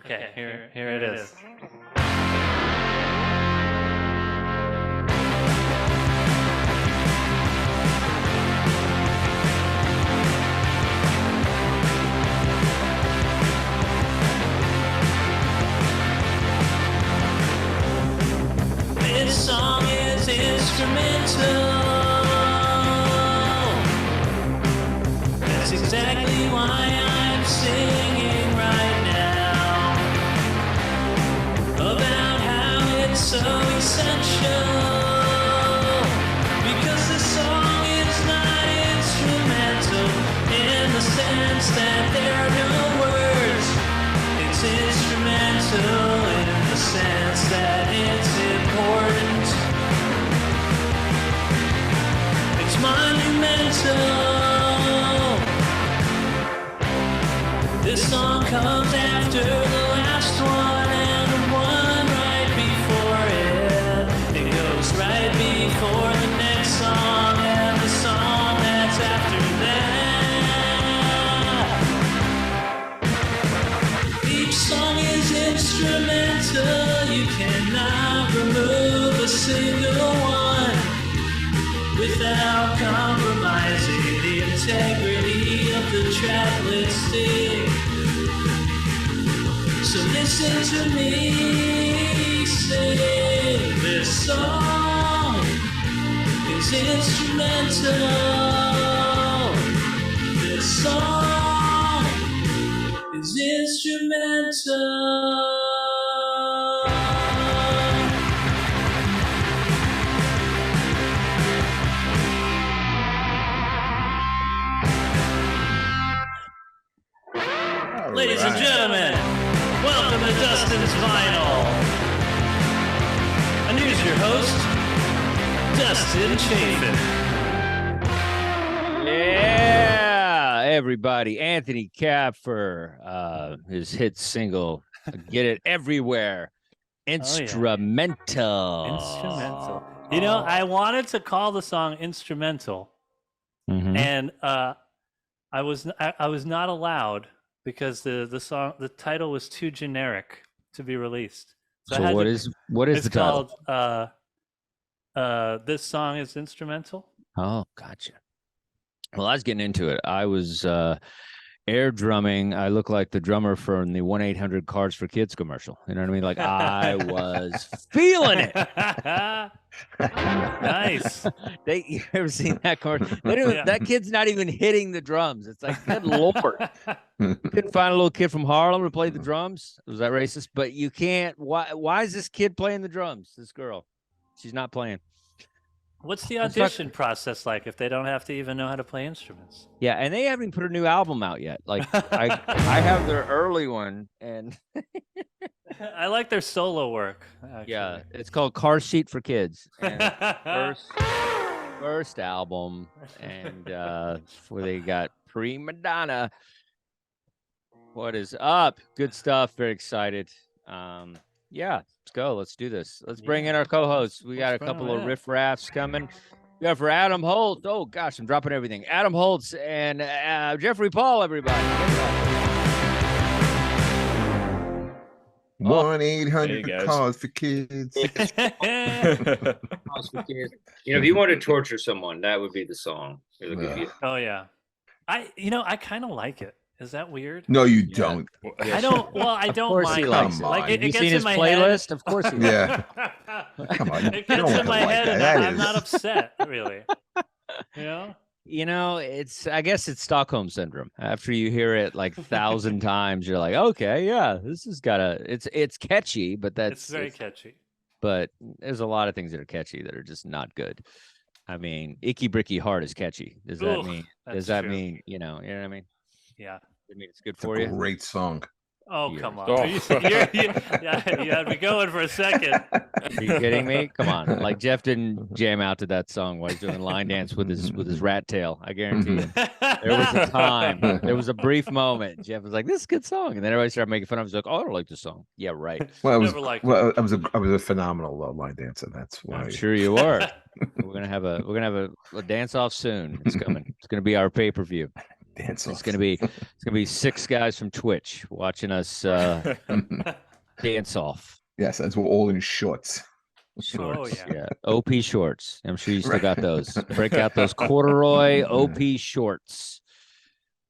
Okay, here it is. This song is instrumental. That's exactly why I'm singing right now about how it's so essential. Because this song is not instrumental in the sense that there are no words. It's instrumental in the sense that it's important. It's monumental. This song comes after the last one and the one right before it. It goes right before the next song and the song that's after that. Each song is instrumental. You cannot remove a single one without compromising the integrity of the track listing. So listen to me sing. This song is instrumental. This song is instrumental. Ladies and gentlemen, welcome to Dustin's Vinyl. And here's your host, Dustin Chafin. Yeah, everybody. Anthony Kapfer, his hit single, Get It Everywhere. Instrumental. Instrumental. You know, I wanted to call the song Instrumental, and I was not allowed because the title was too generic to be released. So what is the title? Called This Song is Instrumental. Oh, gotcha. Well, I was getting into it. I was air drumming. I look like the drummer from the 1-800 Cards for Kids commercial. You know what I mean? Like I was feeling it. Nice. You ever seen that commercial? That kid's not even hitting the drums. It's like, good Lord. You couldn't find a little kid from Harlem to play the drums. Was that racist? But you can't. Why is this kid playing the drums? This girl, she's not playing. What's the audition process like if they don't have to even know how to play instruments? Yeah, and they haven't put a new album out yet. Like I have their early one, and I like their solo work. Actually. Yeah, it's called Car Seat for Kids. And first album, and where they got Prima Donna. What is up? Good stuff. Very excited. Yeah, let's go. Let's do this. Let's bring in our co-hosts. We got a couple of riff-raffs coming. We got for Adam Holtz. Oh, gosh, I'm dropping everything. Adam Holtz and Jeffrey Paul, everybody. 1-800 Cause for Kids. Cause for Kids. You know, if you want to torture someone, that would be the song. Oh, yeah. I kind of like it. Is that weird? No, you don't. I don't. Well, I don't mind. Like, it gets in his playlist? Of course he Yeah. Come on. It gets in my head, and I'm not upset, really. You know? I guess it's Stockholm syndrome. After you hear it like 1,000 times, you're like, okay, yeah, this has got it's catchy, but it's very catchy. But there's a lot of things that are catchy that are just not good. I mean, Icky Bricky Heart is catchy. Does that mean, you know what I mean? Yeah. I mean, it's good for you. Great song. Oh, come on. You had me going for a second. Are you kidding me? Come on. Like Jeff didn't jam out to that song while he's doing line dance with his rat tail. I guarantee you. There was a time. There was a brief moment. Jeff was like, this is a good song. And then everybody started making fun of him. He's like, oh, I don't like this song. Yeah, right. Well, I was a phenomenal line dancer. That's why. I'm sure you were. We're gonna have a dance off soon. It's coming. It's gonna be our pay-per-view. Dance It's off. gonna be 6 guys from Twitch watching us dance off. Yes, as we're all in shorts. Shorts, yeah. yeah. OP shorts. I'm sure you still Right. got those. Break out those corduroy OP shorts.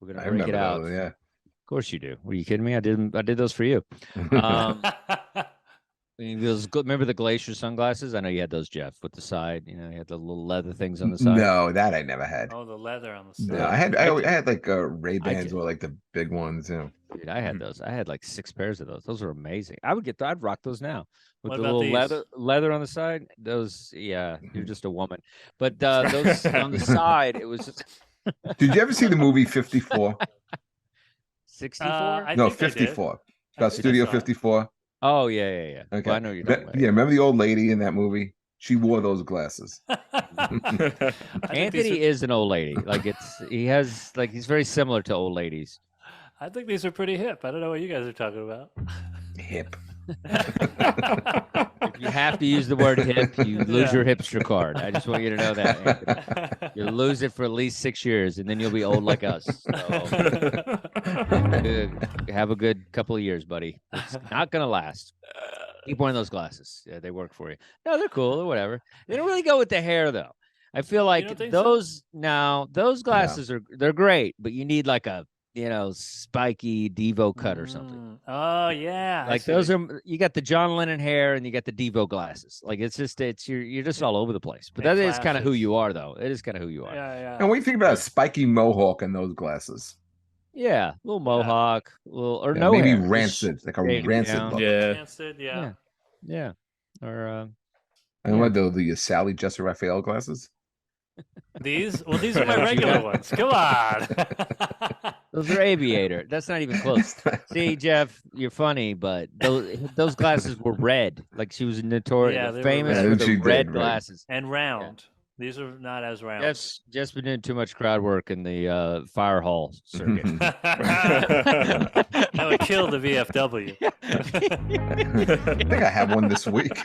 We're gonna I break it remember out. those, yeah. Of course you do. Were you kidding me? I did those for you. Remember the glacier sunglasses? I know you had those, Jeff, with the side. You had the little leather things on the side. No, that I never had. Oh, the leather on the side. No, I had I had like Ray-Bans did. or like the big ones, you know. Dude, I had those. I had like 6 pairs of those. Those were amazing. I'd rock those now with What the about little these? leather on the side. Those, yeah, you're just a woman. But those on the side, it was just Did you ever see the movie 54? 64. I No, think I did. 54. I About think I Studio saw it. 54. Oh yeah. Okay. Well, I know you're talking about. Yeah, remember the old lady in that movie? She wore those glasses. Anthony is an old lady. Like he's very similar to old ladies. I think these are pretty hip. I don't know what you guys are talking about. Hip. If you have to use the word hip, you lose your hipster card. I just want you to know that, Anthony. You'll lose it for at least 6 years, and then you'll be old like us. So, have a good couple of years, buddy. It's not gonna last. Keep wearing those glasses. Yeah, they work for you. No, they're cool or whatever. They don't really go with the hair though. I feel like don't think so? those glasses they're great, but you need like a spiky Devo cut or something. Oh yeah. Like those are you got the John Lennon hair and you got the Devo glasses. Like you're just all over the place. But that is kind of who you are though. It is kind of who you are. Yeah. And what do you think about a spiky mohawk and those glasses? Yeah, a little mohawk, or Yeah, no maybe hair. rancid, like a shave it rancid down. look. Rancid, yeah. Yeah. Or And what the Sally Jesse Raphael glasses? These are my regular ones. Come on. those are aviator. That's not even close. See, Jeff, you're funny, but those glasses were red. Like she was notorious, Yeah, they were famous red. for She the red did, right. glasses. And round. These are not as round. Jeff's been doing too much crowd work in the fire hall circuit. That would kill the VFW. I think I have one this week.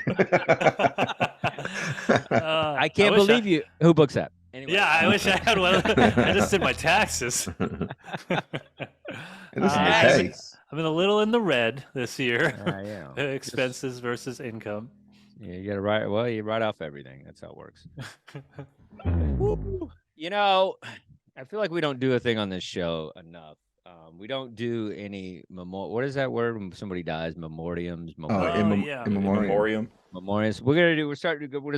I can't wish believe you. Who books that? Anyway. Yeah, I wish I had one. I just did my taxes. Hey. I've been a little in the red this year. Yeah. Expenses versus income. Yeah, you got to write. Well, you write off everything. That's how it works. I feel like we don't do a thing on this show enough. We don't do any What is that word when somebody dies? Memoriams. In yeah. memoriam. Memoriams. We're gonna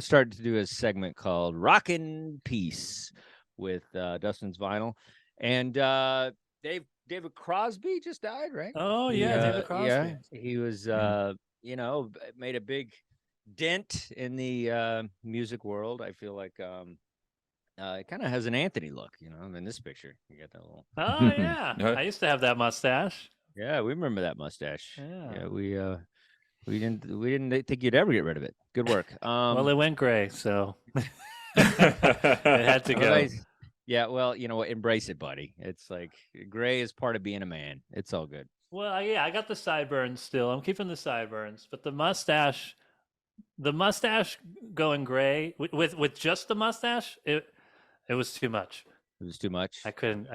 start to do a segment called "Rockin' Peace" with Dustin's Vinyl, and David Crosby just died, right? Oh yeah, David Crosby. Yeah, he was made a big dent in the music world. I feel like it kind of has an Anthony look, in this picture. You got that little. Oh yeah, I used to have that mustache. Yeah, we remember that mustache. Yeah, we didn't think you'd ever get rid of it. Good work. Well, it went gray, so it had to go. Yeah, well, you know what? Embrace it, buddy. It's like gray is part of being a man. It's all good. Well, yeah, I got the sideburns still. I'm keeping the sideburns, but the mustache going gray with just the mustache, it was too much. It was too much. I couldn't.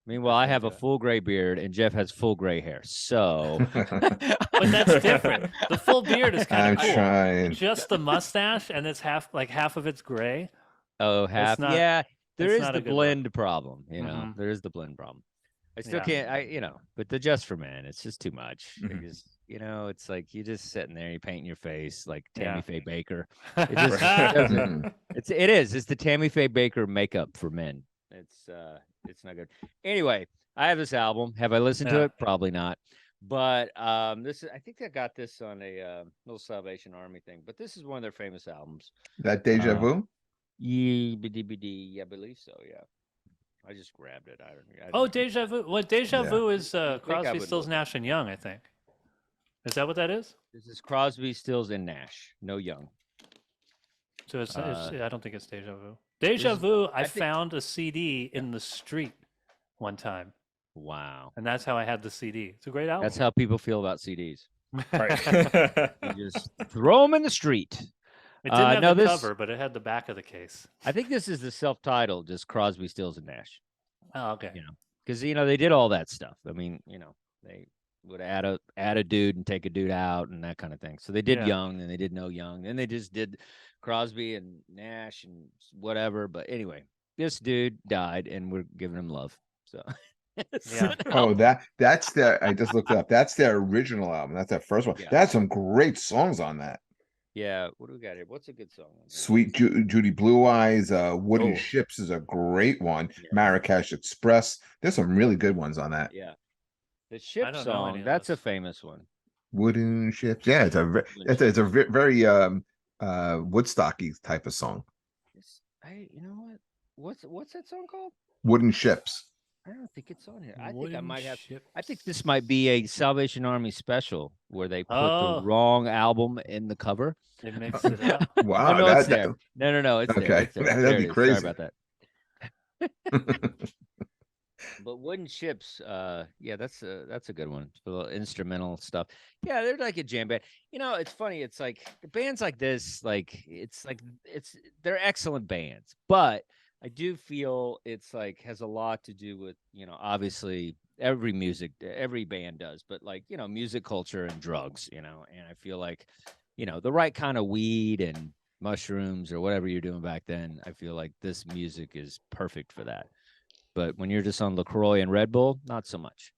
Meanwhile, I have a full gray beard and Jeff has full gray hair. So, but that's different. The full beard is kind of cool. Trying. Just the mustache, and it's half of it's gray. Oh, half. Not, yeah, there is not the blend problem. Mm-hmm. There is the blend problem. I still can't. But the Just for Men, it's just too much. Mm-hmm. Because, it's like you're just sitting there, you're painting your face like Tammy Faye Baker. It just doesn't. It is. It's the Tammy Faye Baker makeup for men. It's not good. Anyway, I have this album. Have I listened to it? Probably not. But I think I got this on a little Salvation Army thing. But this is one of their famous albums. That Deja Vu? Yeah, I believe so. Yeah, I just grabbed it. I Oh, Deja Vu. What Deja Vu is Crosby, would Stills, look. Nash and Young. I think. Is that what that is? This is Crosby, Stills, and Nash. No Young. So it's I don't think it's Deja Vu. Deja Vu. I found a CD in the street one time. Wow. And that's how I had the CD. It's a great album. That's how people feel about CDs. Right. You just throw them in the street. It didn't have no, the cover, but it had the back of the case. I think this is the self-titled, just Crosby, Stills, and Nash. Oh, okay. You know, because they did all that stuff. I mean, they would add a dude and take a dude out and that kind of thing. So they did Yeah. Young, and they did No Young, and they just did Crosby and Nash and whatever. But anyway, this dude died, and we're giving him love. So it's Yeah. an Oh, album. that's their. I just looked it up. That's their original album. That's their first one. Yeah. That's some great songs on that. Yeah. What do we got here? What's a good song? on here? Sweet Judy Blue Eyes, Wooden Oh. Ships is a great one. Yeah. Marrakesh Express. There's some really good ones on that. Yeah. The Ship don't know song, any of that's a those. famous one. Wooden Ships. Yeah, it's a very Woodstocky type of song. You know what? What's that song called? Wooden Ships. I don't think it's on here. I think I Wooden might have. Ships. I think this might be a Salvation Army special where they put Oh. the wrong album in the cover. They mixed it up. Wow, Oh, no, it's there. No, it's there. Okay. It's there. That'd There be it is. crazy. Sorry about that. But Wooden Ships, yeah, that's a good one. A little instrumental stuff. Yeah, they're like a jam band. It's funny. It's like the bands like this, they're excellent bands, but I do feel it's like has a lot to do with, obviously every band does, but music culture and drugs, and I feel like, the right kind of weed and mushrooms or whatever you're doing back then, I feel like this music is perfect for that. But when you're just on LaCroix and Red Bull, not so much.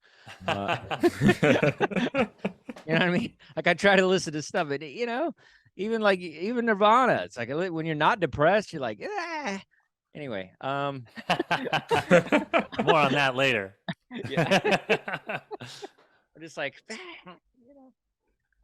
You know what I mean? Like I try to listen to stuff, and even Nirvana, it's like when you're not depressed, you're like, ah. Anyway, More on that later. yeah. I'm just like,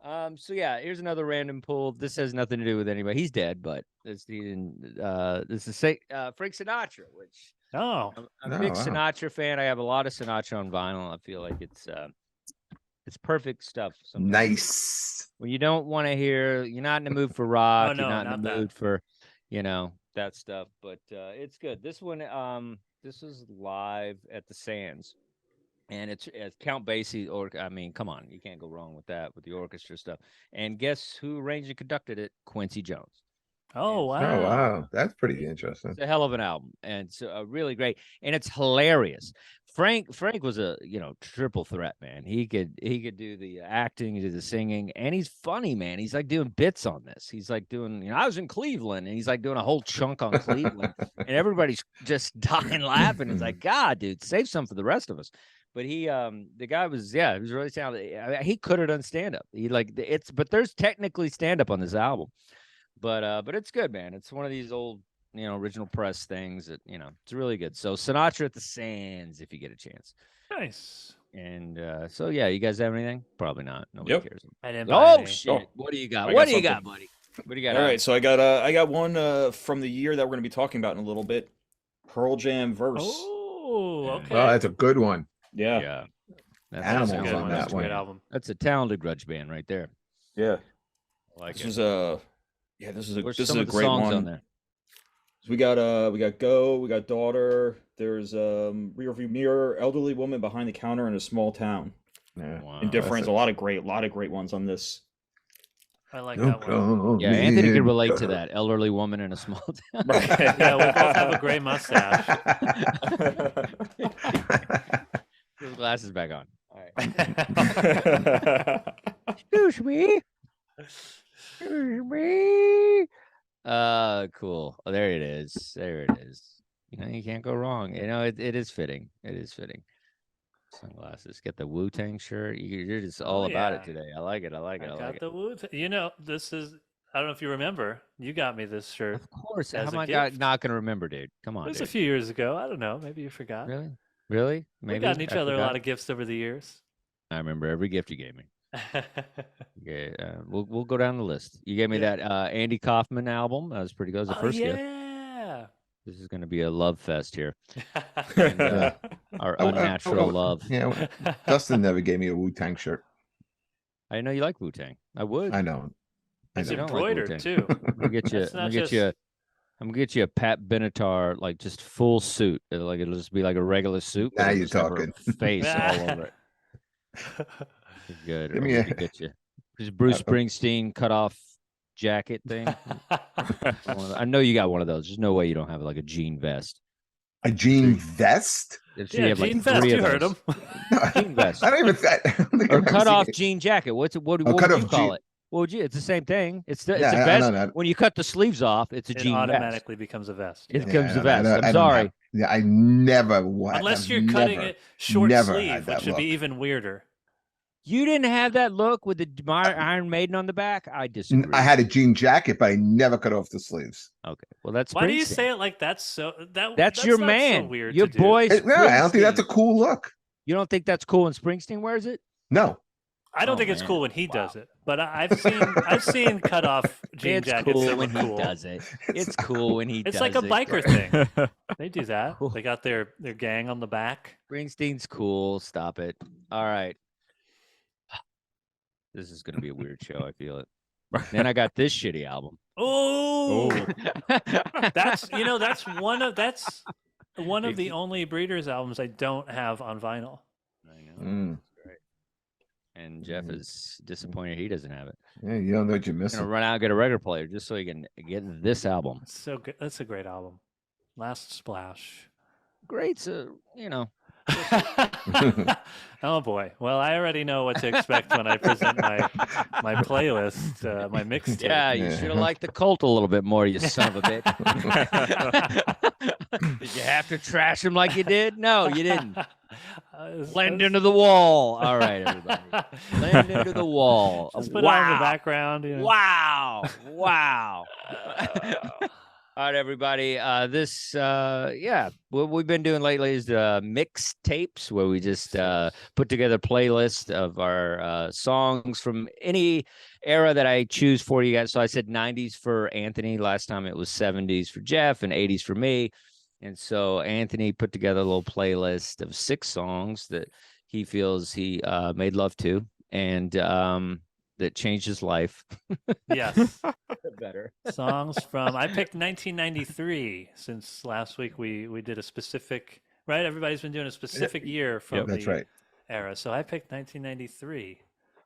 so yeah, here's another random pull. This has nothing to do with anybody. He's dead, but this is Frank Sinatra, which Oh, I'm a big wow. Sinatra fan. I have a lot of Sinatra on vinyl. I feel like it's perfect stuff. Sometimes. Nice. When you don't want to hear, you're not in the mood for rock. Oh, no, you're not in not the that. mood for, that stuff. But it's good. This one, this is live at the Sands, and it's Count Basie. Come on, you can't go wrong with that with the orchestra stuff. And guess who arranged and conducted it? Quincy Jones. oh wow. Oh wow, that's pretty interesting. It's a hell of an album, and it's really great, and it's hilarious. Frank was a triple threat, man. He could do the acting, he did the singing, and he's funny, man. He's like doing bits on this. He's like doing, I was in Cleveland, and he's like doing a whole chunk on Cleveland, and everybody's just dying laughing. It's like, God, dude, save some for the rest of us. But he, the guy was, he was really talented. I mean, he could have done stand up. But there's technically stand up on this album. But it's good, man. It's one of these old, original press things that, it's really good. So Sinatra at the Sands, if you get a chance. Nice. And so yeah, you guys have anything? Probably not. Nobody Yep. cares. I didn't buy Oh any. shit! Oh, What do you got? I What got do you got, something. buddy? What do you got? All right, so I got one from the year that we're going to be talking about in a little bit. Pearl Jam verse. Oh, okay. Well, that's a good one. Yeah. Yeah. That's, Animals That's a a good on one. that That's a great one. album. that's a talented grudge band right there. Yeah. I like This it. was Where's this some is a of the great songs one. on there? We got Go, we got Daughter. There's Rearview Mirror, Elderly Woman Behind the Counter in a Small Town. Yeah. Wow. Indifference, a lot of great ones on this. I like Don't that one. call Yeah, me Anthony can relate to daughter. that elderly woman in a small town. Right. Yeah, we both have a gray mustache. Put his glasses back on. All right. Excuse me. Excuse me. Cool. Oh, there it is. There it is. You can't go wrong. It is fitting. It is fitting. Sunglasses. Get the wu-tang shirt. You're just all about it yeah. today. I like it. I like it. I I like got it. the Wu-Tang. This is, I don't know if you remember, you got me this shirt. Of course. as How am a I gift. not gonna remember, dude? Come on, It was a dude. few years ago. I don't know. Maybe you forgot. Really? Really? We've gotten each I other a forgot. lot of gifts over the years. I remember every gift you gave me. Okay, we'll go down the list. You gave me Yeah. that Andy Kaufman album. That was pretty good. It was the Oh, first gift. yeah. This is going to be a love fest here. And, our unnatural love. Yeah, Dustin never gave me a Wu-Tang shirt. I know you like Wu-Tang. I would. I know. I It's You know. don't like embroidered Wu-Tang. too. I'm gonna get you. That's I'm gonna not get just- you. I'm gonna get you a Pat Benatar, like just full suit. It'll just be like a regular suit. but Now it'll you're just have her talking. face all over it. Good. Give Or me we a- could get you. Just Bruce Springsteen cut off jacket thing. I know you got one of those. There's no way you don't have like a jean vest. A jean vest? If she Yeah, had like Gene Fest, 3 you of heard those. him. No, Jean vest. I don't even. I don't think Or I've ever cut seen off it. jean jacket. What Oh, would cut you off call jean- it? What would you? It's the same thing. It's Yeah, a I vest. don't know. When you cut the sleeves off, it's a It jean vest. automatically becomes a vest. It yeah. becomes a I vest. don't- I'm I don't sorry. have- yeah, I never. Unless have you're cutting never, it short never sleeve, had that which would be look. even weirder. You didn't have that look with the Iron Maiden on the back. I disagree. I had a jean jacket, but I never cut off the sleeves. Okay, well that's Why do you Springsteen. say it like that's so? That's your not man. So weird Your to do. boy. No, I don't think that's a Springsteen. cool look. You don't think that's cool when Springsteen wears it? No. I don't Oh, think it's man. cool when he Wow. does it, but I've seen cut off jean It's jackets cool that when look he cool. does it. It's cool when he It's does like a it. biker thing. They do that. Cool. They got their gang on the back. Springsteen's cool. Stop it. All right. This is going to be a weird show. I feel it. Then I got this shitty album. Oh, that's one of If the you- only Breeders albums I don't have on vinyl. I know. Mm. That's right. And Jeff is disappointed he doesn't have it. Yeah, you don't know what you're He's missing. gonna run out and get a record player just so he can get this album. It's so good. That's a great album. Last Splash. Great, Oh boy. Well, I already know what to expect when I present my playlist, my mixtape. Yeah, you should have liked the Cult a little bit more, you son of a bitch. Did you have to trash him like you did? No, you didn't. Blend into the wall. All right, everybody. Blend into the wall. Just put it on in the background. You know. Wow. Wow. All right, everybody. What we've been doing lately is mixtapes, where we just put together playlists of our songs from any era that I choose for you guys. So I said 90s for Anthony. Last time it was 70s for Jeff and 80s for me. And so Anthony put together a little playlist of 6 songs that he feels he made love to and that changed his life. Yes. Better. Songs from I picked 1993 since last week we did a specific right. Everybody's been doing a specific year from That's the right. era. So I picked 1993.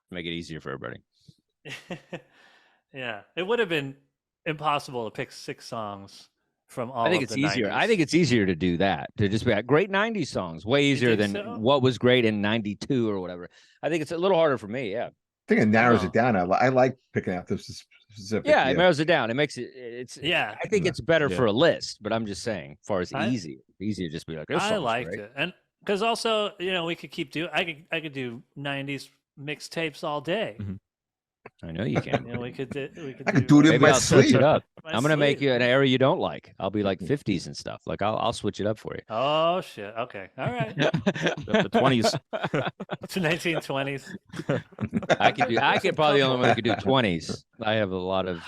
Make it easier for everybody. Yeah, it would have been impossible to pick 6 songs from all. I think of it's the easier. 90s. I think it's easier to do that, to just be like great 90s songs. Way easier think than so? what was great in 92 or whatever. I think it's a little harder for me. Yeah. I think it narrows No. it down. I like picking out this specific. Yeah, it narrows it down. It makes it. Yeah. I think it's better Yeah. for a list, but I'm just saying, as far as I- easier to just be like, this I song's liked great. it, and because also we could keep doing. I could do 90s mixtapes all day. Mhm. I know you can. We could do. I could do it in Maybe my I'll switch sleep. it up. my I'm gonna make sleep. you an area you don't like. I'll be like 50s and stuff. Like I'll switch it up for you. Oh shit! Okay, all right. The 20s. To 1920s. I could probably the only one that could do 20s. I have a lot of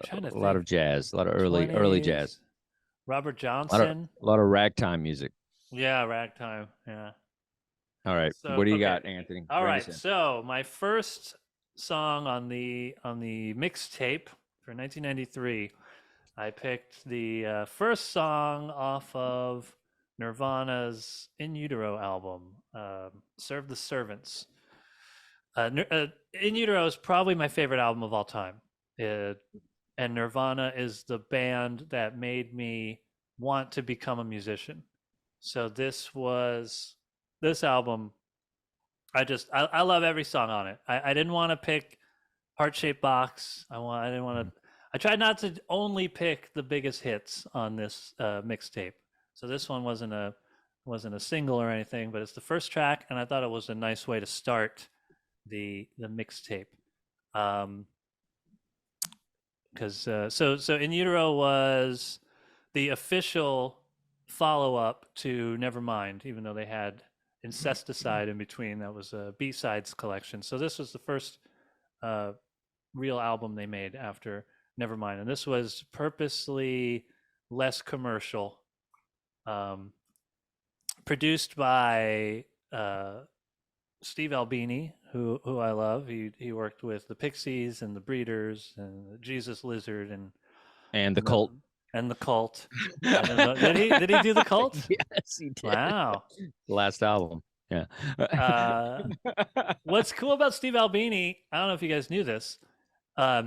trying to a lot of think. jazz, a lot of early 20s. jazz, Robert a lot Johnson. of ragtime music. Yeah, ragtime. Yeah. All right, So, what do you okay. got, Anthony? All Bring right. us in. So my first song on the mixtape for 1993, I picked the first song off of Nirvana's In Utero album, "Serve the Servants." In Utero is probably my favorite album of all time, and Nirvana is the band that made me want to become a musician. So this album. I love every song on it. I didn't want to pick Heart Shaped Box. I tried not to only pick the biggest hits on this mixtape. So this one wasn't a single or anything, but it's the first track, and I thought it was a nice way to start the mixtape. Because so In Utero was the official follow-up to Nevermind, even though they had Incesticide in between. That was a B-sides collection. So this was the first real album they made after Nevermind, and this was purposely less commercial, produced by Steve Albini, who I love. He worked with the Pixies and the Breeders and the Jesus Lizard And the Cult. and the Cult. Did he do the Cult? Yes, he did. Wow. The last album. Yeah. What's cool about Steve Albini, I don't know if you guys knew this,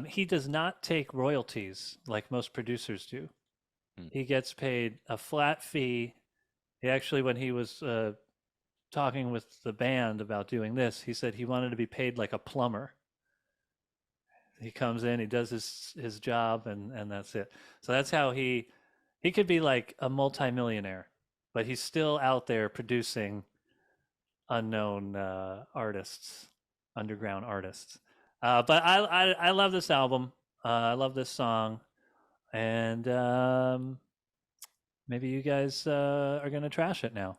he does not take royalties like most producers do. He gets paid a flat fee He actually, when he was talking with the band about doing this, he said he wanted to be paid like a plumber. He comes in, he does his job, and that's it. So that's how he could be like a multimillionaire, but he's still out there producing unknown artists, underground artists. But I love this album. I love this song, and maybe you guys are gonna trash it now.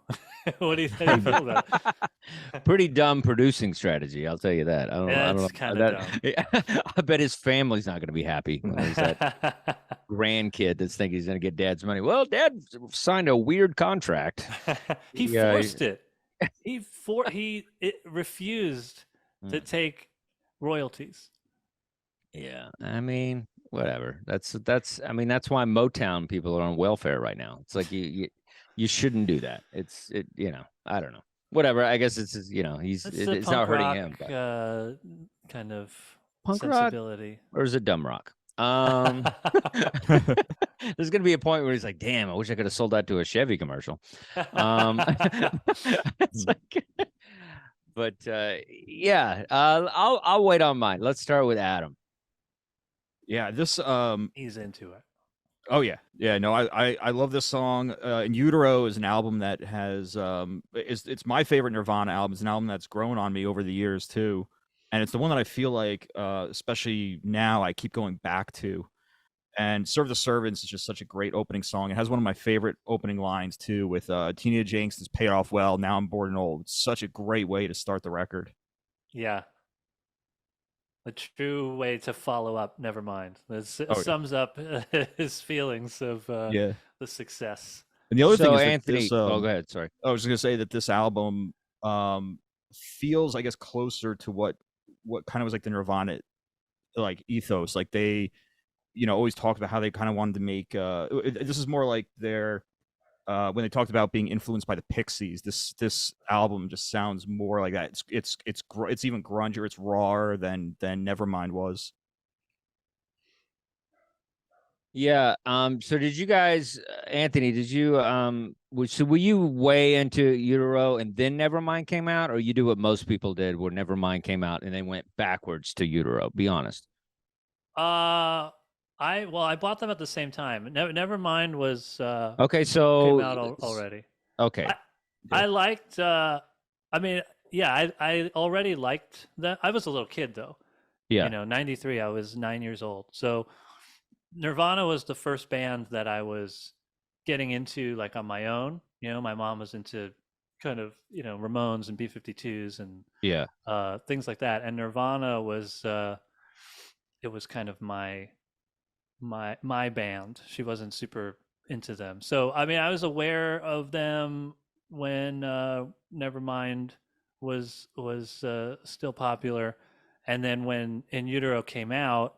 What do you think? Feel about it? Pretty dumb producing strategy, I'll tell you that. I don't know. It's kinda dumb. I bet his family's not going to be happy when there's that grandkid that's thinking he's going to get dad's money. Well, dad signed a weird contract. He forced it. He refused to take royalties. Yeah, I mean, whatever. That's I mean, that's why Motown people are on welfare right now. It's like you shouldn't do that. I don't know. Whatever. I guess it's it's not hurting him. But. Kind of Punk sensibility. Rock, or is it dumb rock? There's gonna be a point where he's like, "Damn, I wish I could have sold that to a Chevy commercial." It's like, but yeah, I'll wait on mine. Let's start with Adam. Yeah, this he's into it. Oh yeah. No, I love this song. In Utero is an album that has it's my favorite Nirvana album. It's an album that's grown on me over the years too, and it's the one that I feel like, especially now, I keep going back to. And "Serve the Servants" is just such a great opening song. It has one of my favorite opening lines too, with "Teenage Angst has paid off well. Now I'm bored and old." It's such a great way to start the record. Yeah. A true way to follow up Nevermind. This sums up his feelings of the success. And the other thing is Anthony, this, go ahead. Sorry. I was just gonna say that this album feels, I guess, closer to what kind of was like the Nirvana like ethos. Like they, always talked about how they kind of wanted to make. This is more like their. When they talked about being influenced by the Pixies, this album just sounds more like that. It's even grungier. It's rawer than Nevermind was. Yeah. So did you guys, Anthony? Did you were you way into Utero and then Nevermind came out, or you do what most people did, where Nevermind came out and they went backwards to Utero? Be honest. I bought them at the same time. Nevermind was okay. So came out already. Okay. I liked. I already liked that. I was a little kid though. Yeah. 93. I was 9 years old. So Nirvana was the first band that I was getting into, like, on my own. My mom was into kind of Ramones and B-52s and things like that. And Nirvana was it was kind of my band. She wasn't super into them. So I mean, I was aware of them when Nevermind was still popular, and then when In Utero came out,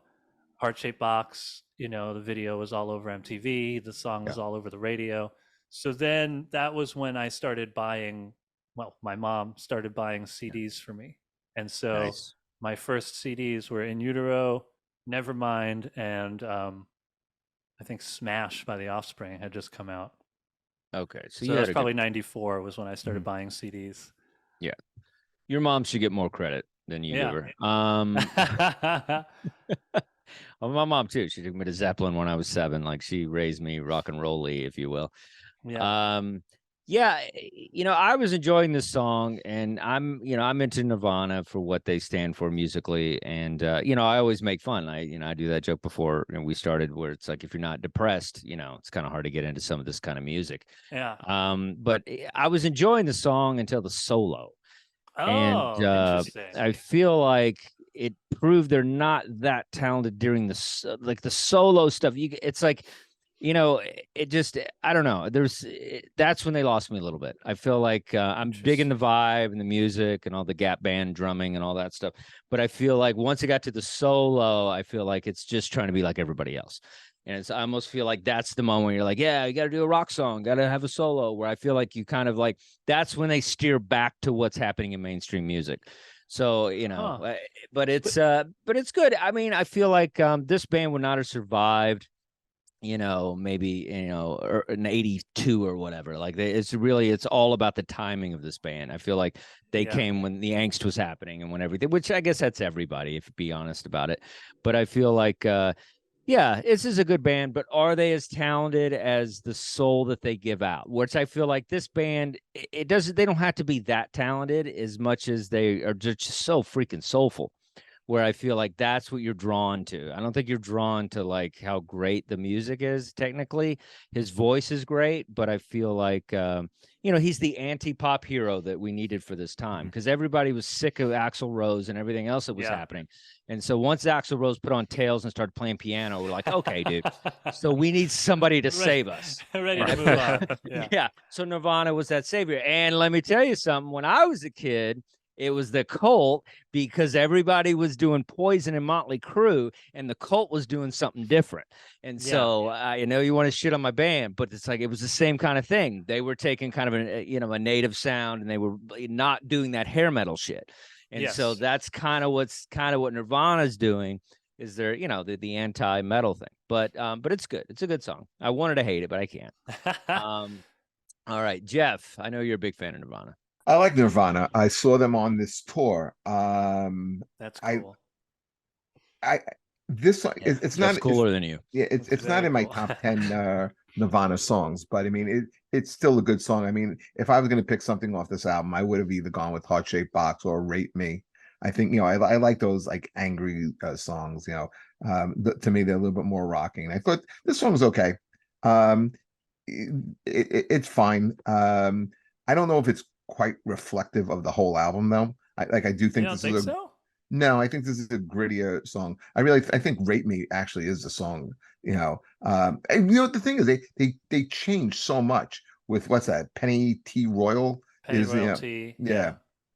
Heart Shaped Box, the video was all over MTV, the song was all over the radio. So then that was when I started buying, my mom started buying CDs for me. And so my first CDs were In Utero, Nevermind, and I think Smash by The Offspring had just come out. Okay. So that's probably 94 was when I started buying CDs. Yeah. Your mom should get more credit than you give her. Well, my mom too. She took me to Zeppelin when I was 7. Like, she raised me rock and roll-y, if you will. Yeah. I was enjoying this song, and I'm into Nirvana for what they stand for musically, and I always make fun. I do that joke before we started, where it's like, if you're not depressed, it's kind of hard to get into some of this kind of music. Yeah. But I was enjoying the song until the solo. Oh, interesting. I feel like it proved they're not that talented during the solo stuff. It's like, it just, I don't know. That's when they lost me a little bit. I feel like I'm digging the vibe and the music and all the Gap band drumming and all that stuff. But I feel like once it got to the solo, I feel like it's just trying to be like everybody else. And I almost feel like that's the moment where you're like, yeah, you got to do a rock song, got to have a solo, where I feel like you kind of like, that's when they steer back to what's happening in mainstream music. So, but it's good. I mean, I feel like this band would not have survived maybe or an 82 or whatever. Like it's all about the timing of this band. I feel like they came when the angst was happening and when everything, which I guess that's everybody, if you be honest about it. But I feel like this is a good band, but are they as talented as the soul that they give out? Which I feel like this band, they don't have to be that talented as much as they are just so freaking soulful, where I feel like that's what you're drawn to. I don't think you're drawn to like how great the music is technically. His voice is great, but I feel like he's the anti-pop hero that we needed for this time, because everybody was sick of Axl Rose and everything else that was happening. And so once Axl Rose put on Tails and started playing piano, we're like, okay, dude. So we need somebody to save us. Ready to move on. Yeah. So Nirvana was that savior. And let me tell you something. When I was a kid, it was the Cult, because everybody was doing Poison and Motley Crue, and the Cult was doing something different. And so I know you want to shit on my band, but it's like it was the same kind of thing. They were taking kind of a native sound, and they were not doing that hair metal shit. And so that's kind of what Nirvana's doing, is they're the anti-metal thing. But it's good. It's a good song. I wanted to hate it, but I can't. All right, Jeff, I know you're a big fan of Nirvana. I like Nirvana. I saw them on this tour. That's cool. This song, it's not cooler than you. Yeah, it's not in my top 10 Nirvana songs, but I mean it's still a good song. I mean, if I was going to pick something off this album, I would have either gone with Heart Shaped Box or Rape Me. I think I like those like angry songs. To me they're a little bit more rocking. I thought this song was okay. It's fine. I don't know if it's quite reflective of the whole album though. I do think this is so? No, I think this is a grittier song. I think Rape Me actually is the song. And the thing is they changed so much with what's that? Penny T Royal Penny Royalty.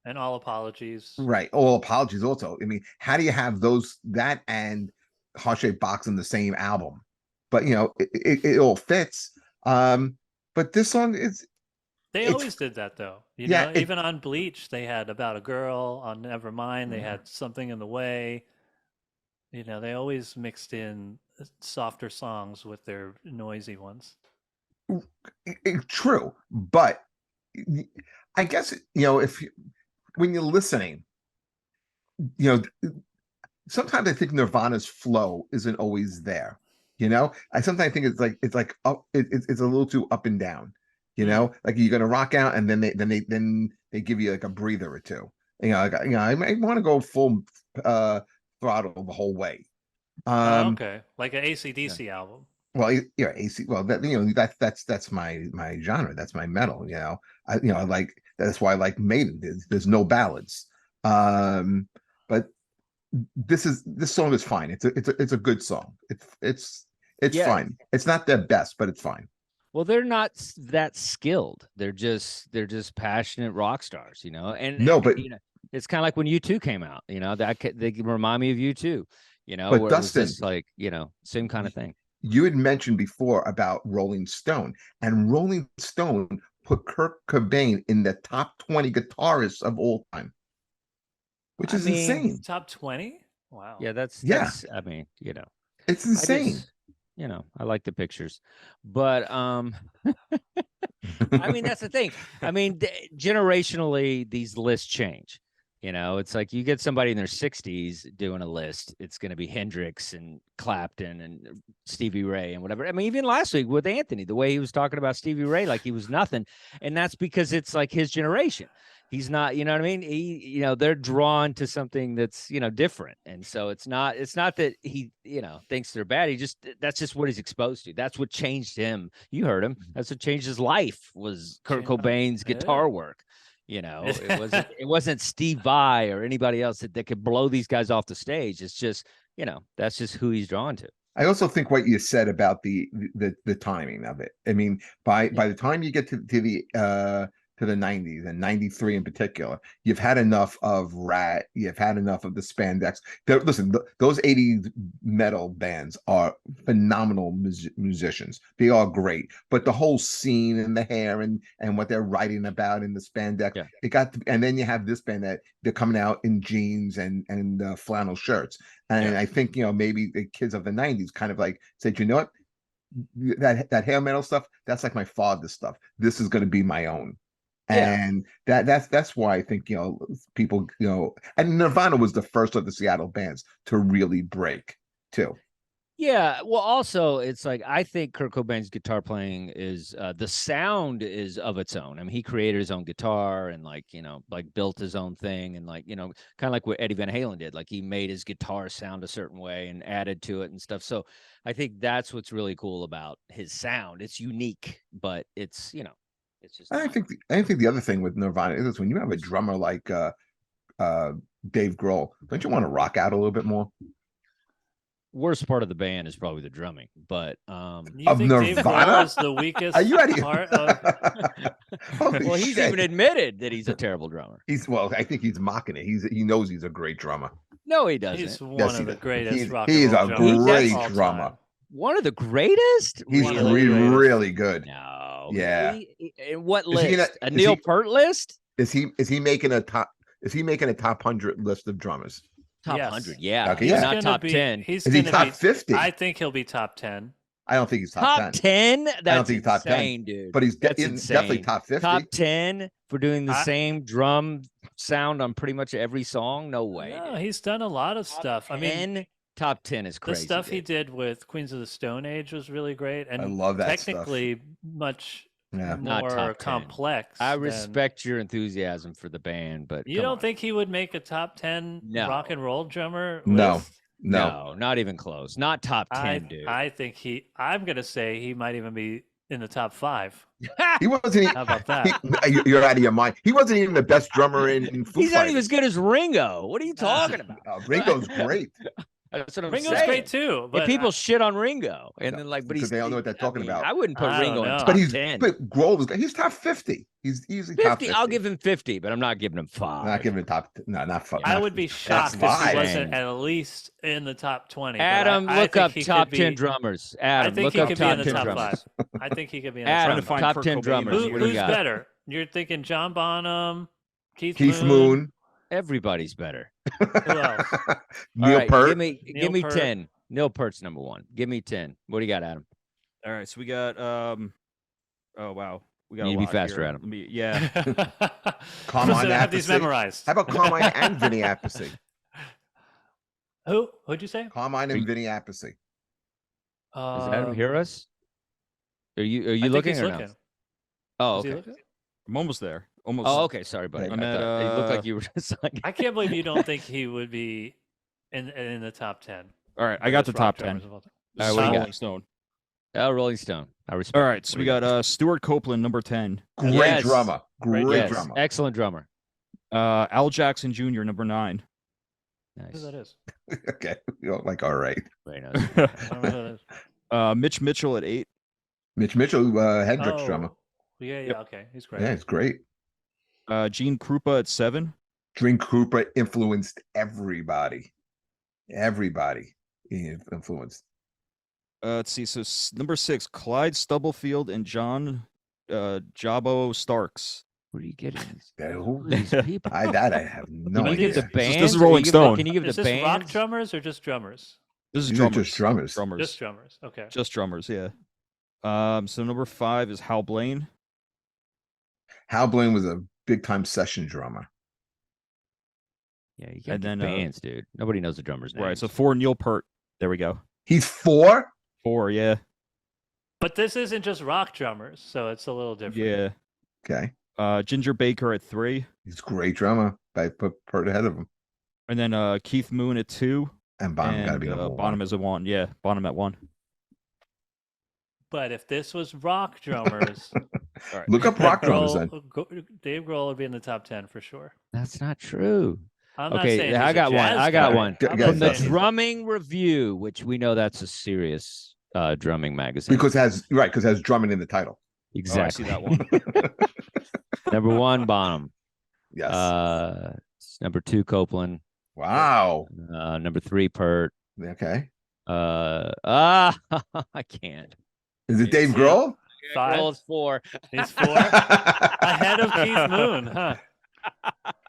And All Apologies. Right. All Apologies also. I mean, how do you have that and Heart Shaped Box in the same album? But it all fits. But this song is They always did that though. Even on Bleach, they had About a Girl. On Nevermind, they had Something in the Way. They always mixed in softer songs with their noisy ones. True, but I guess when you're listening, sometimes I think Nirvana's flow isn't always there. I sometimes think it's like up. It's a little too up and down. Like you're gonna rock out, and then they give you like a breather or two. I might want to go full throttle the whole way. Okay, like an AC/DC album. Well, AC. Well, that's my genre. That's my metal. I like that's why I like Maiden. There's no ballads. But this song is fine. It's a good song. It's fine. It's not their best, but it's fine. Well, they're not that skilled. They're just passionate rock stars, And it's kind of like when U2 came out, they remind me of U2, But where Dustin, it was just like, same kind of thing. You had mentioned before about Rolling Stone, and Rolling Stone put Kurt Cobain in the top 20 guitarists of all time, which is insane. Top 20? Wow. Yeah, that's I mean, it's insane. I like the pictures, but I mean, that's the thing. I mean, generationally, these lists change. It's like you get somebody in their 60s doing a list, it's going to be Hendrix and Clapton and Stevie Ray and whatever. I mean, even last week with Anthony, the way he was talking about Stevie Ray like he was nothing, and that's because it's like his generation. He's not, you know what I mean? They're drawn to something that's, different. And so it's not that he, thinks they're bad. That's just what he's exposed to. That's what changed him. You heard him. That's what changed his life was Kurt Cobain's guitar work. It wasn't Steve Vai or anybody else that could blow these guys off the stage. It's just, that's just who he's drawn to. I also think what you said about the timing of it. I mean, by the time you get to the 90s and 93 in particular, you've had enough of Rat, you've had enough of the Spandex. Listen, those 80s metal bands are phenomenal musicians. They are great, but the whole scene and the hair and what they're writing about in the Spandex, and then you have this band that they're coming out in jeans and flannel shirts. And I think, maybe the kids of the 90s kind of like said, what? that hair metal stuff, that's like my father's stuff. This is going to be my own. Yeah. And that's why I think, you know, people, you know, and Nirvana was the first of the Seattle bands to really break too. Yeah, well, also it's like I think Kurt Cobain's guitar playing is the sound is of its own. I mean, he created his own guitar and like like built his own thing and like kind of like what Eddie Van Halen did. Like he made his guitar sound a certain way and added to it and stuff. So I think that's what's really cool about his sound. It's unique, but it's it's just. I think the other thing with Nirvana is when you have a drummer like Dave Grohl, don't you want to rock out a little bit more? Worst part of the band is probably the drumming, but You Of think Dave Nirvana? Grohl is the weakest Are you out of here? part of Holy well, he's shit. even admitted that he's a terrible drummer. I think he's mocking it. He knows he's a great drummer. No, he doesn't. he's one Yes, he of the does. greatest He's- rock he and is roll a drummers great of all drummer. time. One of the greatest. He's One of the really, greatest. really good. No. Yeah. In what Is he gonna- list? A is Neil he- Peart list? Is he making a top 100 list of drummers? Top Yes. 100, yeah. Okay, but yeah. not gonna top be- 10. He's Is he gonna top be, 50? I think he'll be top 10. I don't think he's Top top 10. 10? That's think top 10. insane, dude. But he's That's definitely insane. top 50. Top 10 for doing the I- same drum sound on pretty much every song? No way. No, dude. he's done a lot of Top stuff. I mean, top 10 is the crazy. stuff he dude. did with Queens of the Stone Age was really great, and I love that stuff. technically much Yeah. Not top more 10. complex. I than- respect your enthusiasm for the band, but You come don't on. think he would make a top 10 No. rock and roll drummer? No. list? No. not even close. Not top 10, dude. I think I'm gonna say he might even be in the top 5. He wasn't. How about that? You're out of your mind. He wasn't even the best drummer in Foo He's not even Fighters. as good as Ringo. What are you talking about? Ringo's great That's what I'm Ringo's saying. great too, but And people shit on Ringo, and then like, but because he's they don't know what they're talking about. I wouldn't put I don't Ringo in know. top but he's 10. but Grohl was he's top 50. He's easily top 50. 50. I'll give him 50, but I'm not giving him 5. I'm not giving him top. No, not fuck. I not- would be that's shocked if he fine. wasn't at least in the top 20. but Adam, I look think up he could top be- 10 drummers. I Adam, think look he up could be top in the 10 top drummers. 5. I think he could be in the Adam, top find 5. top Kurt 10 Cobain drummers. is- What do you Who's got? better? You're thinking John Bonham, Keith Keith Moon. Moon. Everybody's better. Who else? All Neil right, Peart. give me Neil Peart. 10. Neil Peart's number 1. Give me 10. What do you got, Adam? All right, so we got oh wow, we got You a need to be lot faster, here. Adam. Let me, yeah. Come on, So I have these Appice. memorized. How about Carmine and Vinny Appice? Who'd you say? Carmine and Vinny Appice. Does Adam hear us? Are you I think looking he's or looking. no? Oh, Is he okay. looking? I'm almost there. Almost. Oh, okay. Sorry, buddy. I'm I at, thought it looked like you were just like. I can't believe you don't think he would be in the top 10. All right, I got the Greatest rock top 10. drummers of all time. All right, what do you got? Rolling Stone. Oh, Rolling Stone. I respect. All it. right, so What we do you got Stuart Copeland, number 10. Great Yes. drummer. Great Yes, drummer. excellent drummer. Al Jackson Jr., number 9. Who Nice. that is? Okay. You're like, all right. Very nice. I don't know who that is. Mitch Mitchell at 8. Mitch Mitchell, Hendrix drummer. Yeah, Yep. okay. He's great. Yeah, it's great. Gene Krupa at 7. Gene Krupa influenced everybody. Everybody he influenced. Let's see. So number 6, Clyde Stubblefield and John Jabo Starks. What are you getting? Who- These people. I have no Can you idea. give the band? this is Rolling Stone. Can you give Is the this rock band? drummers or just drummers? This is These are drummers. just drummers. Drummers. Just drummers. Okay. Just drummers, yeah. So number 5 is Hal Blaine. Hal Blaine was a big time session drummer. Yeah, you got And then, bands, dude. Nobody knows the drummers' names. Right. So 4, Neil Peart. There we go. He's 4. 4, yeah. But this isn't just rock drummers, so it's a little different. Yeah. Okay. Ginger Baker at 3. He's a great drummer. I put Peart ahead of him. And then Keith Moon at 2. And Bonham got to And be number Bonham 1. is a 1. Yeah, Bonham at 1. But if this was rock drummers, All right. Look up rock drummers then. Dave Grohl would be in the top 10 for sure. That's not true. I'm not Okay, saying I he's a got one. jazz I got guy. one. Go- I'm go not From the ahead. saying he's- Drumming Review, which we know that's a serious drumming magazine. Because it has drumming in the title. exactly. Oh, I see that one. Number 1, Bonham. Yes. Number 2, Copeland. Wow. Number 3, Peart. Okay. I can't. Is it Dave Yeah. Grohl? 5. Grohl's 4. He's 4 ahead of Keith Moon, huh?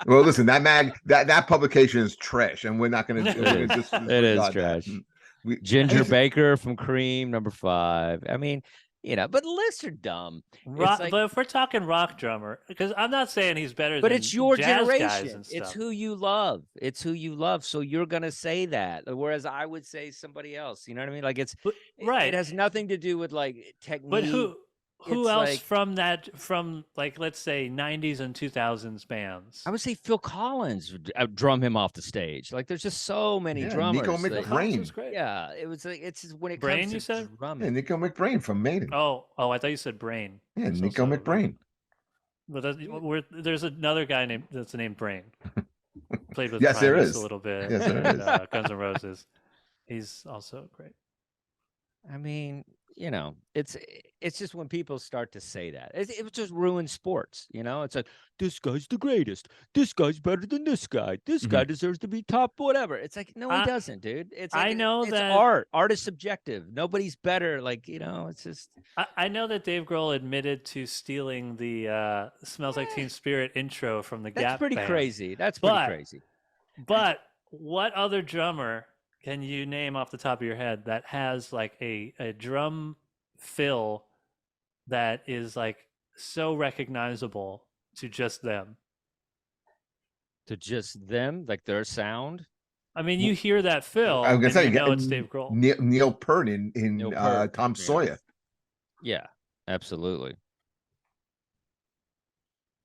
Well, listen, that publication is trash, and we're not going to. It is trash. Ginger Baker from Cream, number 5. I mean, but the lists are dumb. Rock, like- but if we're talking rock drummer, because I'm not saying he's better But than it's your jazz guys generation. and stuff. It's who you love. It's who you love. So you're gonna say that, whereas I would say somebody else. You know what I mean? Like right. It has nothing to do with like technique. But who It's else like- from like let's say 90s and 2000s bands? I would say Phil Collins would drum him off the stage. Like there's just so many Yeah, drummers. Nico that- McBrain. Collins was great. Yeah, it was like it's just when it Brain, comes to you said? drumming. Yeah, Nico McBrain from Maiden. Oh, I thought you said Brain. yeah, That's Nico also- McBrain. But there's another guy that's named Brain. Played with Yes, there Primus is. a little bit. Yes, there and, is. Guns N' Roses. He's also great. I mean, it's just when people start to say that, it just ruins sports. It's like, this guy's the greatest. This guy's better than this guy. This guy deserves to be top whatever. It's like, no, he doesn't, dude. It's like, I know it's that- art. Art is subjective. Nobody's better. Like, it's just. I know that Dave Grohl admitted to stealing the "Smells Like Teen Spirit" intro from the That's Gap pretty band. crazy. That's But- pretty crazy. But what other drummer can you name off the top of your head that has like a drum fill that is like so recognizable to just them? To just them, like their sound. I mean, you hear that fill, I was gonna and say, you you know got it's Dave Grohl. Neil Peart in Neil Peart, Tom yeah. Sawyer. Yeah, absolutely.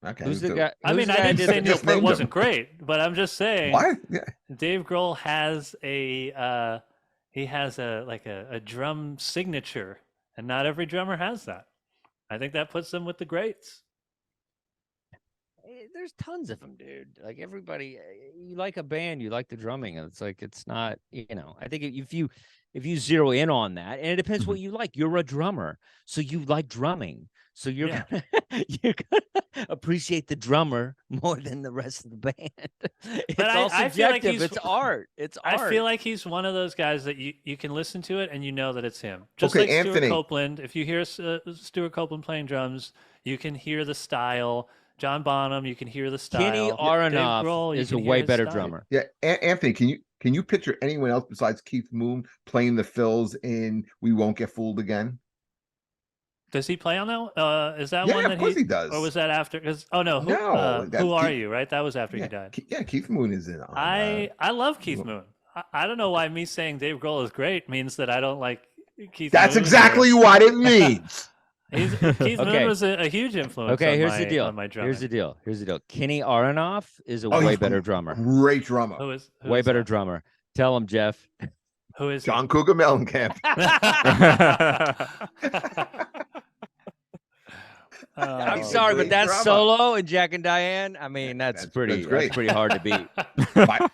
Okay. Who's the so- guy? I who's mean, the I guy didn't that say did Neil just Peart named wasn't him. great, but I'm just saying What? Yeah. Dave Grohl has a drum signature, and not every drummer has that. I think that puts them with the greats. There's tons of them, dude. Like everybody, you like a band, you like the drumming. It's like it's not, I think if you zero in on that, and it depends what you like. You're a drummer, so you like drumming. So you're Yeah. you're gonna appreciate the drummer more than the rest of the band. It's But all I feel like subjective. he's- It's art. It's art. I feel like he's one of those guys that you can listen to it and you know that it's him. Just Okay, like Stuart Anthony. Copeland. If you hear Stuart Copeland playing drums, you can hear the style. John Bonham, you can hear the style. Kenny Dave Aronoff Grohl, you is a can hear way his better style. drummer. Yeah, Anthony, can you picture anyone else besides Keith Moon playing the fills in "We Won't Get Fooled Again"? Does he play on that? Is that Yeah, one of that course he does. Or was that after? Because No, that's who are Keith- you? Right, that was after yeah, he died. Keith Moon is in. On, I love Keith well- Moon. I don't know why me saying Dave Grohl is great means that I don't like Keith. That's Moon or- exactly what it means. Keith Okay. Moon was a huge influence. Okay, on here's my, the deal. On my drumming. Here's the deal. Here's the deal. Kenny Aronoff is a Oh, way he's better drummer. Great drummer. Who is Way better drummer. Tell him, Jeff. Who is John Cougar Mellencamp. I'm Oh, sorry, but great that's drummer. solo and Jack and Diane. I mean, that's great. pretty hard to beat.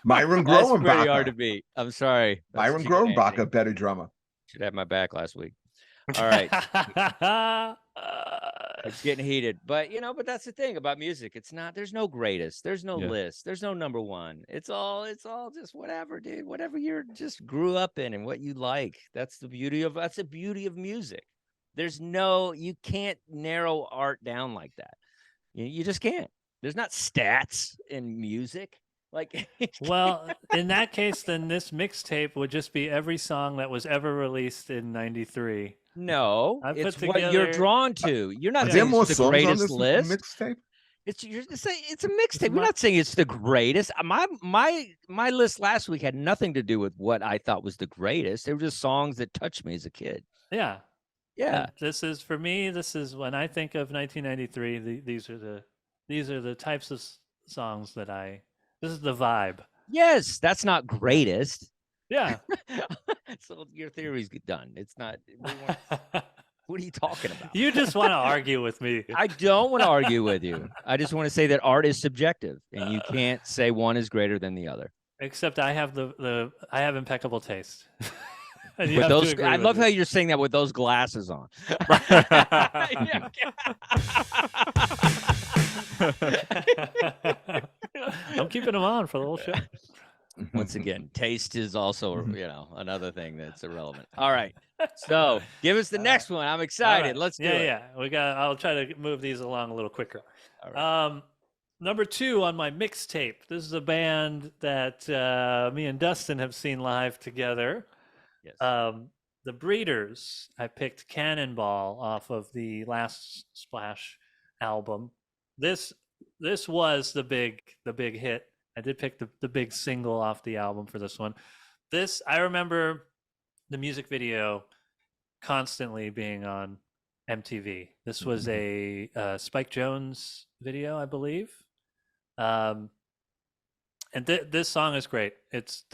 Myron That's pretty hard to Groenbacher. beat. I'm sorry. That's Myron cheating, Anthony. Groenbacher, better drummer. Should have my back last week. All right. It's getting heated, but that's the thing about music. It's not. There's no greatest. There's no Yeah. list. There's no number one. It's all just whatever, dude. Whatever you're just grew up in and what you like. That's the beauty of music. There's no. You can't narrow art down like that. You just can't. There's not stats in music. Like, Well, in that case, then this mixtape would just be every song that was ever released in '93. no, I put it's what you're together- drawn to. You're not Are there saying more it's the songs on greatest this list. mixtape? You're just saying it's a mixtape. We're my- not saying it's the greatest. My list last week had nothing to do with what I thought was the greatest. They were just songs that touched me as a kid. Yeah. Yeah. And this is for me. This is when I think of 1993. These are the types of songs that I. This is the vibe. Yes, that's not greatest. Yeah. So your theory's done. It's not. What are you talking about? You just want to argue with me. I don't want to argue with you. I just want to say that art is subjective, and you can't say one is greater than the other. Except I have I have impeccable taste. And you With have to those, agree I with love me. how you're saying that with those glasses on. I'm keeping them on for the whole show. Once again, taste is also, another thing that's irrelevant. All right. So give us the next one. I'm excited. All right. Let's do yeah, it. Yeah. I'll try to move these along a little quicker. All right. Number 2 on my mixtape. This is a band that me and Dustin have seen live together. Yes. The Breeders, I picked Cannonball off of the Last Splash album. This was the big hit. I did pick the big single off the album for this one. This, I remember the music video constantly being on MTV. This was a Spike Jonze video, I believe. And this song is great. It's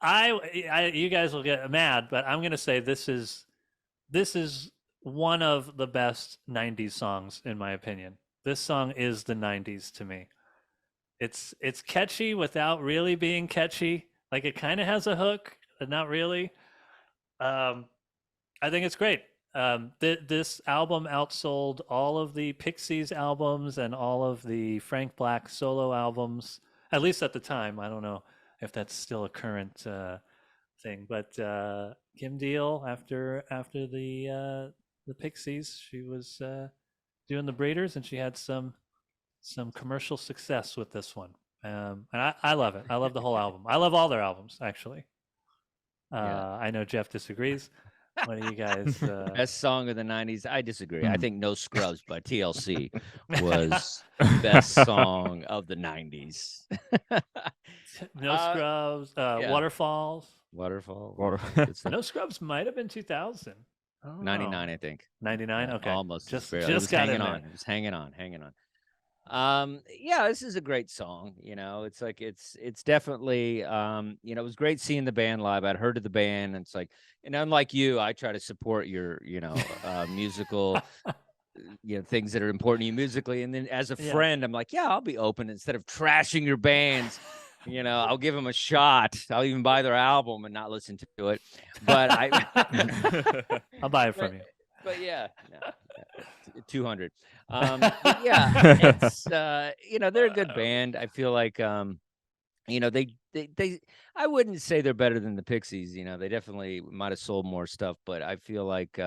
you guys will get mad, but I'm gonna say this is one of the best '90s songs in my opinion. This song is the '90s to me. It's catchy without really being catchy. Like it kind of has a hook, but not really. I think it's great. This album outsold all of the Pixies albums and all of the Frank Black solo albums, at least at the time. I don't know if that's still a current thing, but Kim Deal, after the Pixies, she was doing the Breeders, and she had some commercial success with this one. And I love it. I love the whole album. I love all their albums, actually. I know Jeff disagrees. What do you guys? Best song of the '90s? I disagree. I think "No Scrubs" by TLC was best song of the '90s. No Scrubs, yeah. Waterfalls. Waterfall. No Scrubs might have been 2000. 99, I think. 99. Yeah, Okay, just just barely. It was got hanging in there. on. It was hanging on. Yeah, this is a great song. You know, it's like it's definitely you know, it was great seeing the band live. I'd heard of the band, and it's like, and unlike you, I try to support your, you know, musical you know, things that are important to you musically. And then as a friend, I'm like, yeah, I'll be open instead of trashing your bands. You know, I'll give them a shot. I'll even buy their album and not listen to it. But I'll buy it from you. But yeah, no, 200. But yeah, it's you know, they're a good band. I feel like you know, they I wouldn't say they're better than the Pixies. You know, they definitely might have sold more stuff, but I feel like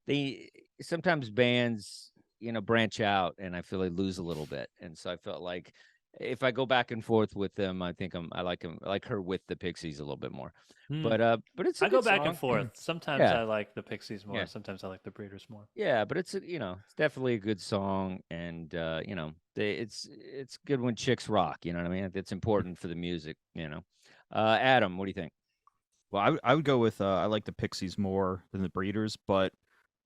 they sometimes bands, you know, branch out, and I feel they lose a little bit. And so I felt like if I go back and forth with them, I think I like her with the Pixies a little bit more. But it's a I go good back song. and forth. Sometimes I like the Pixies more. Sometimes I like the Breeders more. Yeah, but it's you know, it's definitely a good song, and you know, it's good when chicks rock. You know what I mean? It's important for the music. You know, Adam, what do you think? Well, I would go with I like the Pixies more than the Breeders, but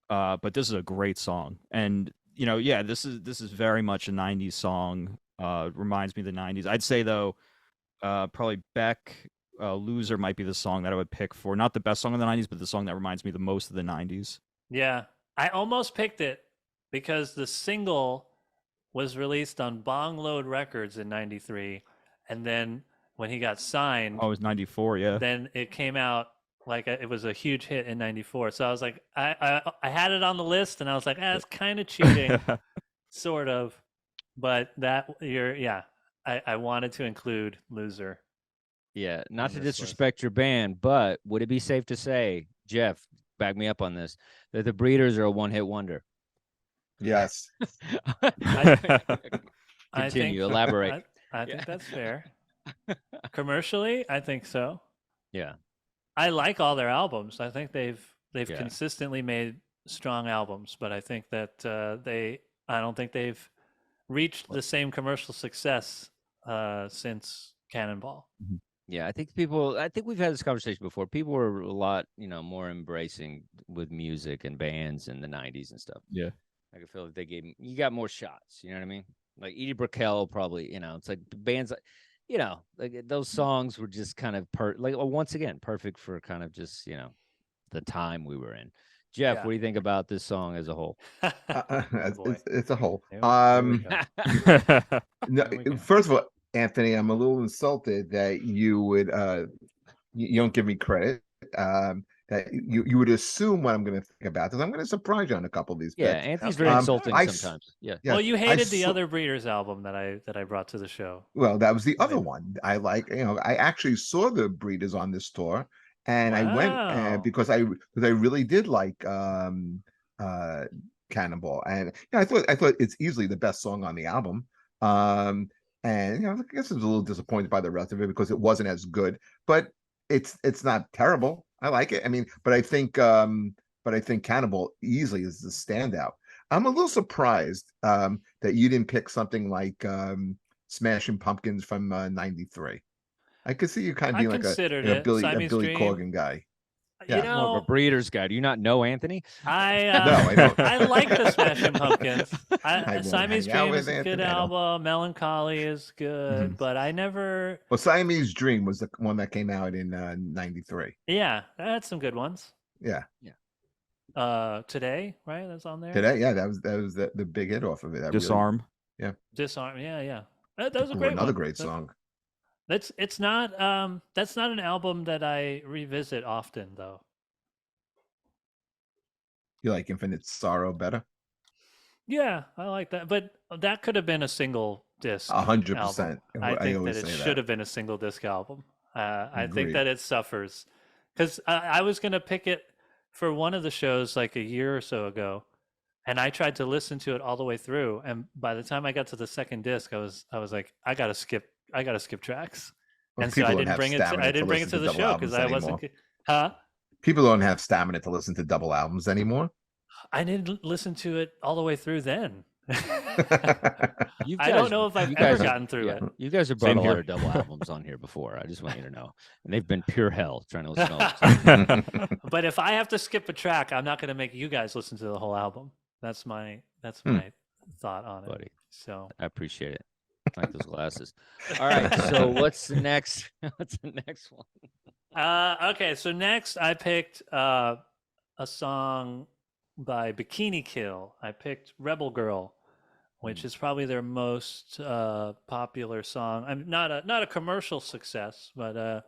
this is a great song, and you know, yeah, this is very much a '90s song. Reminds me of the '90s. I'd say though, probably Beck. Loser might be the song that I would pick for not the best song of the '90s, but the song that reminds me the most of the '90s. Yeah, I almost picked it because the single was released on Bong Load Records in '93, and then when he got signed, Oh, it was '94, yeah. then it came out like it was a huge hit in '94. So I was like, I had it on the list, and I was like, it's kind of cheating, sort of, but I wanted to include Loser. Yeah, not to disrespect your band, but would it be safe to say, Jeff, back me up on this, that the Breeders are a one-hit wonder? Yes. Continue, elaborate. I think that's fair. Commercially, I think so. Yeah. I like all their albums. I think they've consistently made strong albums, but I think that I don't think they've reached the same commercial success since Cannonball. Mm-hmm. Yeah, I think we've had this conversation before. People were a lot, you know, more embracing with music and bands in the '90s and stuff. Yeah. I feel like you got more shots. You know what I mean? Like Edie Brickell probably, you know, it's like bands, you know, like those songs were just kind of once again, perfect for kind of just, you know, the time we were in. Jeff, what do you think about this song as a whole? It's a whole. No, first of all, Anthony, I'm a little insulted that you would you don't give me credit. That you would assume what I'm going to think about this. I'm going to surprise you on a couple of these. Yeah, bits. Anthony's very insulting sometimes. Yeah. Well, you hated the other Breeders album that I brought to the show. Well, that was the other one. I like, you know, I actually saw the Breeders on this tour, and I went because I really did like Cannonball, and I thought it's easily the best song on the album. And you know, I guess I was a little disappointed by the rest of it because it wasn't as good, but it's not terrible. I like it. I mean, but I think Cannibal easily is the standout. I'm a little surprised that you didn't pick something like Smashing Pumpkins from '93. I could see you kind of I being like considered a it. Billy Siamese Dream. Corgan guy. You Yeah. More of a know, breeder's guy. Do you not know Anthony? No, I don't. I like the Smashing Pumpkins. I won't Siamese hang out Dream with is a good Anthony. I don't. album. Melancholy is good, Mhm. but I never. Well, Siamese Dream was the one that came out in '93. Yeah, I had some good ones. Yeah. Today, right? That's on there. Today, yeah, that was the big hit off of it. That Disarm. Disarm. Yeah. That was a Ooh, great another one. great song. It's not that's not an album that I revisit often though. You like Infinite Sorrow better? Yeah, I like that, but that could have been a single disc 100%. album. I I think that always it say should that. have been a single disc album. I think Agreed. that it suffers because I was gonna pick it for one of the shows like a year or so ago, and I tried to listen to it all the way through, and by the time I got to the second disc, I was like, I gotta skip tracks, Well, and so I people don't didn't have bring it. stamina I didn't bring it listen to the double show because albums I wasn't. anymore. Huh? People don't have stamina to listen to double albums anymore. I didn't listen to it all the way through then. You I don't know if I've you ever guys have- gotten through it. You guys have brought Same a lot here. of double albums on here before. I just want you to know, and they've been pure hell trying to listen to all this. But if I have to skip a track, I'm not going to make you guys listen to the whole album. That's my thought on it. Buddy. So I appreciate it. I like those glasses. All right, so what's the next? What's the next one? okay, so next I picked a song by Bikini Kill. I picked Rebel Girl, which is probably their most popular song. I'm not a commercial success, but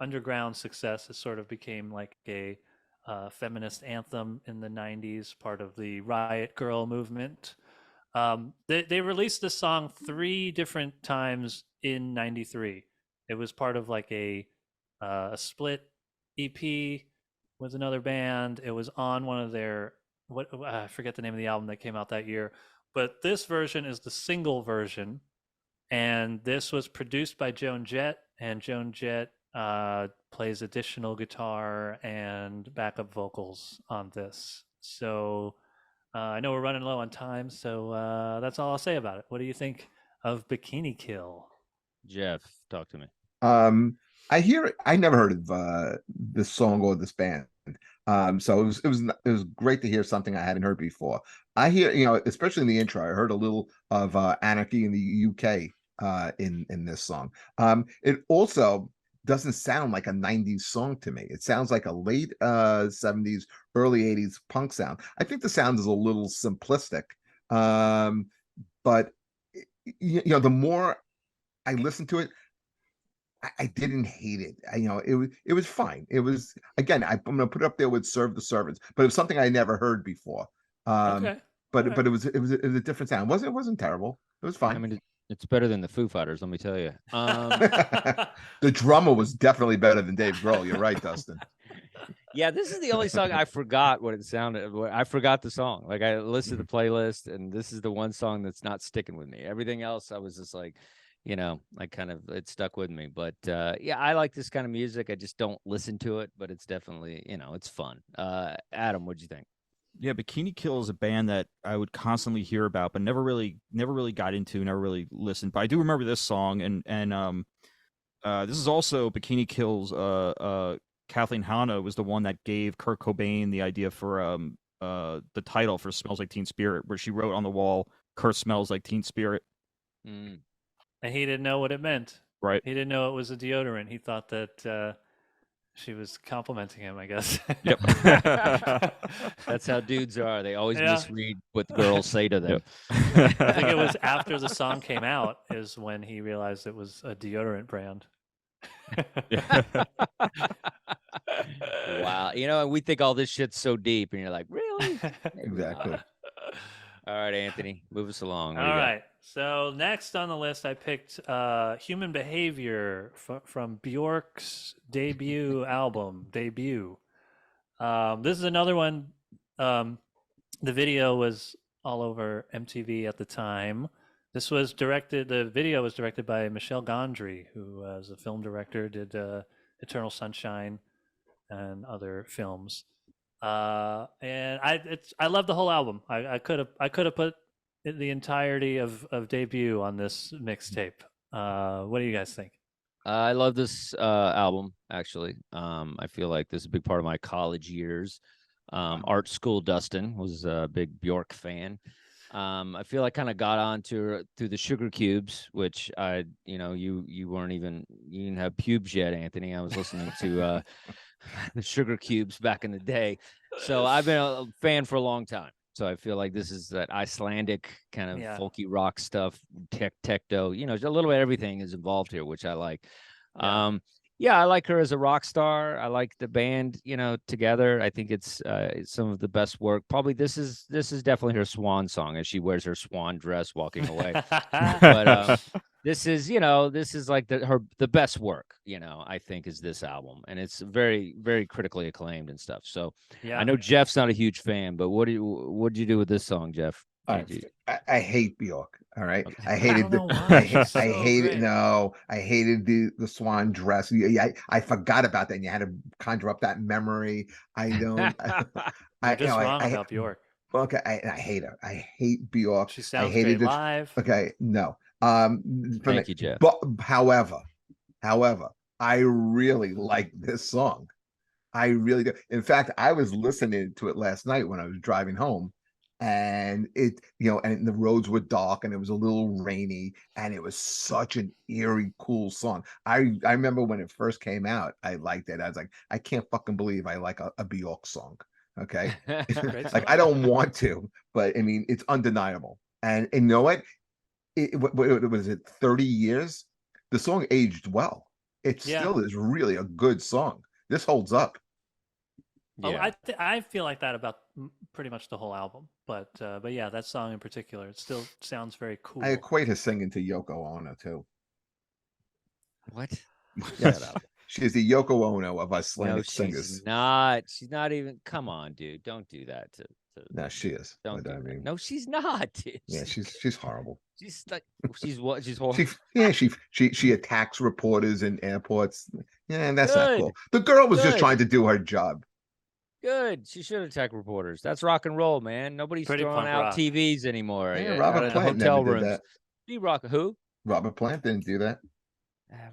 underground success. It sort of became like a feminist anthem in the '90s, part of the Riot Girl movement. They released this song 3 different times in '93. It was part of like a split EP with another band. It was on one of their I forget the name of the album that came out that year, but this version is the single version, and this was produced by Joan Jett, and Joan Jett plays additional guitar and backup vocals on this. So I know we're running low on time, so that's all I'll say about it. What do you think of Bikini Kill? Jeff, talk to me. I hear it. I never heard of this song or this band. So it was great to hear something I hadn't heard before. I hear, especially in the intro, I heard a little of Anarchy in the UK in this song. It also doesn't sound like a 90s song to me. It sounds like a late 70s, early 80s punk sound. I think the sound is a little simplistic. But the more I listen to it, I didn't hate it. It was fine. It was, again, I'm gonna put it up there with Serve the Servants, but it was something I never heard before. Okay. But Alright. but it was a different sound. It wasn't terrible. It was I fine. mean, it's better than the Foo Fighters, let me tell you. The drummer was definitely better than Dave Grohl. You're right, Dustin. Yeah, this is the only song I forgot what it sounded. I forgot the song. Like I listened to the playlist, and this is the one song that's not sticking with me. Everything else, I was just like, I kind of it stuck with me. But yeah, I like this kind of music. I just don't listen to it, but it's definitely it's fun. Adam, what'd you think? Yeah, Bikini Kill is a band that I would constantly hear about, but never really got into, never really listened. But I do remember this song, and this is also Bikini Kill's. Kathleen Hanna was the one that gave Kurt Cobain the idea for the title for "Smells Like Teen Spirit," where she wrote on the wall, "Kurt smells like Teen Spirit." Mm. And he didn't know what it meant. Right. He didn't know it was a deodorant. He thought that she was complimenting him, I guess. Yep. That's how dudes are. They always Yeah. misread what the girls say to them. I think it was after the song came out is when he realized it was a deodorant brand. Wow. And we think all this shit's so deep, and you're like, really? Maybe Exactly. not. All right, Anthony, move us along. What do All you got? right. So next on the list, I picked Human Behavior from Bjork's debut album, Debut. This is another one. The video was all over MTV at the time. The video was directed by Michel Gondry, who was a film director, did Eternal Sunshine. and other films. And I love the whole album. I could have put the entirety of Debut on this mixtape. What do you guys think? I love this album, actually. I feel like this is a big part of my college years. Art school Dustin was a big Bjork fan. I feel I kind of got on through the Sugar Cubes, which you weren't even, you didn't have pubes yet, Anthony. I was listening to the Sugar Cubes back in the day. So I've been a fan for a long time. So I feel like this is that Icelandic kind of folky rock stuff, techno, a little bit of everything is involved here, which I like. I like her as a rock star. I like the band, together. I think it's some of the best work. Probably this is definitely her swan song as she wears her swan dress walking away. But this is like the best work, I think is this album, and it's very, very critically acclaimed and stuff. So I know Jeff's not a huge fan, but what did you do with this song, Jeff? I hate Bjork. All right, Okay. I hated I hated I hated the swan dress. I forgot about that, and you had to conjure up that memory. I don't. You're just wrong about Bjork. Okay, I hate her. I hate Bjork. She sounds great live. Okay, no. Thank you, Jeff. But however, I really like this song. I really do. In fact, I was listening to it last night when I was driving home, and it, and the roads were dark and it was a little rainy, and it was such an eerie, cool song. I remember when it first came out, I liked it. I was like, I can't fucking believe I like a Bjork song. Okay. Like, I don't want to, but I mean, it's undeniable. And you know what? What was it, 30 years? The song aged well. It still is really a good song. This holds up. Yeah. I feel like that about pretty much the whole album, but yeah, that song in particular, it still sounds very cool. I equate her singing to Yoko Ono too. What? Yes. She's the Yoko Ono of Icelandic singers. She's not even. Come on, dude. Don't do that to No, she is. Don't do that. No, she's not, dude. Yeah, she's horrible. She's like, she's what? She's horrible. She attacks reporters in airports. Yeah, and that's not cool. The girl was just trying to do her job. Good. She should attack reporters. That's rock and roll, man. Nobody's throwing out TVs anymore. Yeah, Robert Plant hotel never rooms. did that. You rock who? Robert Plant didn't do that.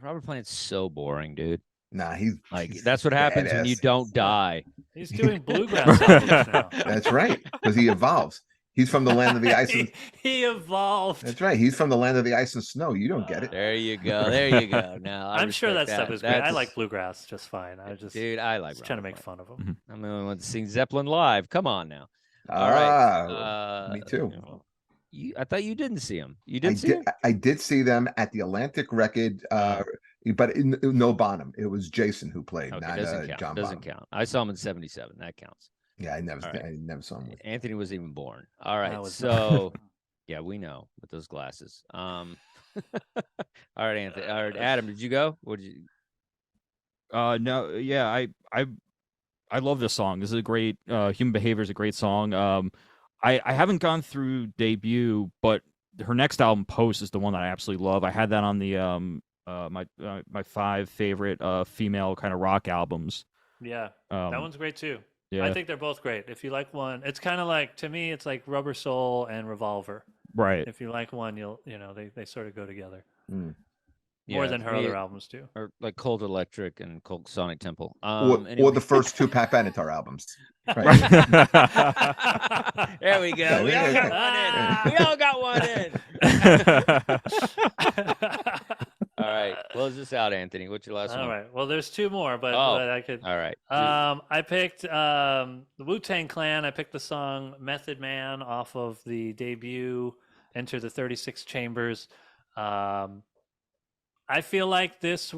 Robert Plant's so boring, dude. Nah, he's that's what happens badass. when you don't die. He's doing bluegrass albums now. That's right, because he evolves. He's from the land of the ice. He evolved. That's right. He's from the land of the ice and snow. You don't get it. There you go. There you go. Now I'm sure that stuff is great. I like bluegrass just fine. I like trying to make fun of him. I'm the only one to sing Zeppelin live. Come on now. All right. Me too. I thought you didn't see him. You did see him? I did see them at the Atlantic Record, but no Bonham. It was Jason who played, not John Doesn't Bonham. count. I saw him in '77. That counts. Yeah, I never saw him. Anthony wasn't even born. All right, so yeah, we know with those glasses. All right, Anthony. All right, Adam, did you go? What did you? No, yeah, I love this song. This is a great. Human Behavior is a great song. I haven't gone through Debut, but her next album, Post, is the one that I absolutely love. I had that on the my 5 favorite female kind of rock albums. Yeah, that one's great too. Yeah. I think they're both great. If you like one, it's kind of like, to me, it's like Rubber Soul and Revolver. Right. If you like one, they sort of go together. Mm. More than her other albums do. Or like Cold Electric and Cold Sonic Temple. Or the first 2 Pat Benatar albums. Right. There we go. We all got one in. All right. Close this out, Anthony. What's your last one? All right. Well, there's 2 more, but I could. All right. I picked the Wu-Tang Clan. I picked the song Method Man off of the Debut Enter the 36 Chambers. I feel like this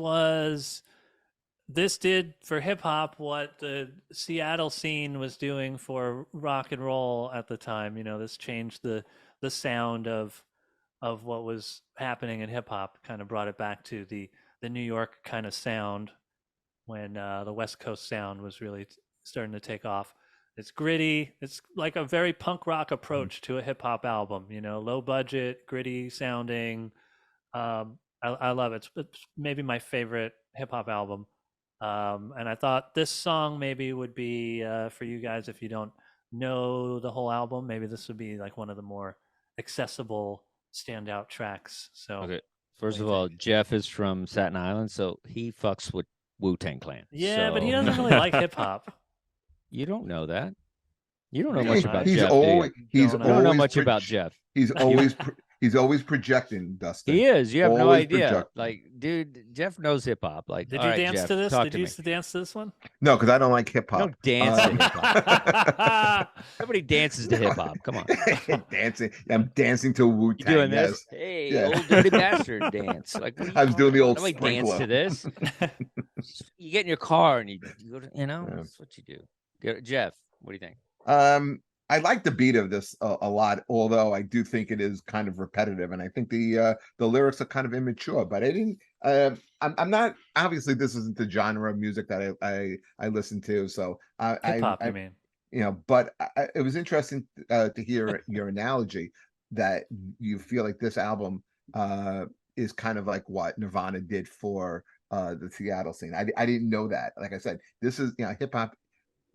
did for hip hop what the Seattle scene was doing for rock and roll at the time. This changed the sound of what was happening in hip hop, kind of brought it back to the New York kind of sound when the West Coast sound was really starting to take off. It's gritty. It's like a very punk rock approach to a hip hop album, low budget, gritty sounding. I love it. It's maybe my favorite hip hop album. And I thought this song maybe would be for you guys if you don't know the whole album. Maybe this would be like one of the more accessible standout tracks. So Okay. First do of you all, Jeff is from Staten Island, so he fucks with Wu-Tang Clan. yeah, but he So- doesn't really like hip hop. You don't know that. You don't know Yeah, much I- about he's Jeff. always do you? he's Don't know. You don't know always much about Jeff. He's always projecting, Dustin. He is. You have no Always idea. project- Like, dude, Jeff knows hip hop. Like, Did all you right, dance Jeff, to this? talk Did to you me. used to dance to this one? No, because I don't like hip hop. Don't dance to Um, hip hop. Nobody dances to hip hop. Come on. dancing. I'm dancing to You Wu-Tang. doing Yes. this? Hey, Yeah. old dirty bastard dance. Like, what are you I was doing the talking old about? Nobody dance sprinkler. to this. You get in your car and you go to, Yeah. that's what you do. Jeff, what do you think? I like the beat of this a lot, although I do think it is kind of repetitive, and I think the lyrics are kind of immature. But I didn't. I'm not. Obviously, this isn't the genre of music that I listen to. So Hip hop, I you mean? But it was interesting to hear your analogy that you feel like this album is kind of like what Nirvana did for the Seattle scene. I didn't know that. Like I said, this is hip hop.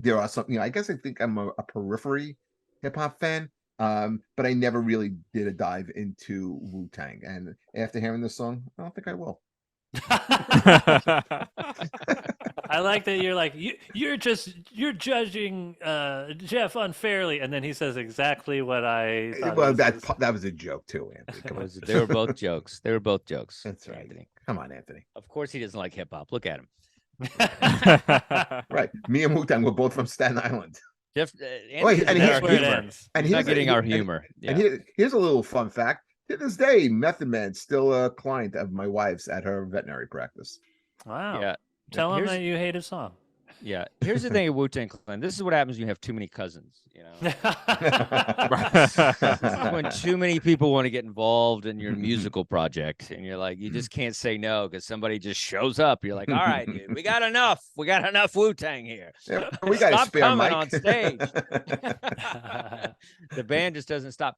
There are some, I guess I think I'm a periphery hip hop fan, but I never really did a dive into Wu-Tang. And after hearing this song, I don't think I will. I like that you're like you're judging Jeff unfairly, and then he says exactly what I thought. Well, it was. that was a joke too, Anthony. Come on. They were both jokes. They were both jokes. That's right. Anthony. Come on, Anthony. Of course, he doesn't like hip hop. Look at him. Right. Me and Wu-Tang were both from Staten Island. Jeff, Wait, and Anthony doesn't here's get our where it humor. ends. And He's not here's getting our humor. And Yeah. here's a little fun fact. To this day, Method Man's still a client of my wife's at her veterinary practice. Wow. Yeah. Tell him Here's- that you hate his song. Yeah. Here's the thing of Wu-Tang Clan. This is what happens when you have too many cousins. This is when too many people want to get involved in your musical project, and you're like, you just can't say no because somebody just shows up. You're like, all right, dude, we got enough. We got enough Wu-Tang here. Yeah, we got a Stop spare coming mic on stage. The band just doesn't stop.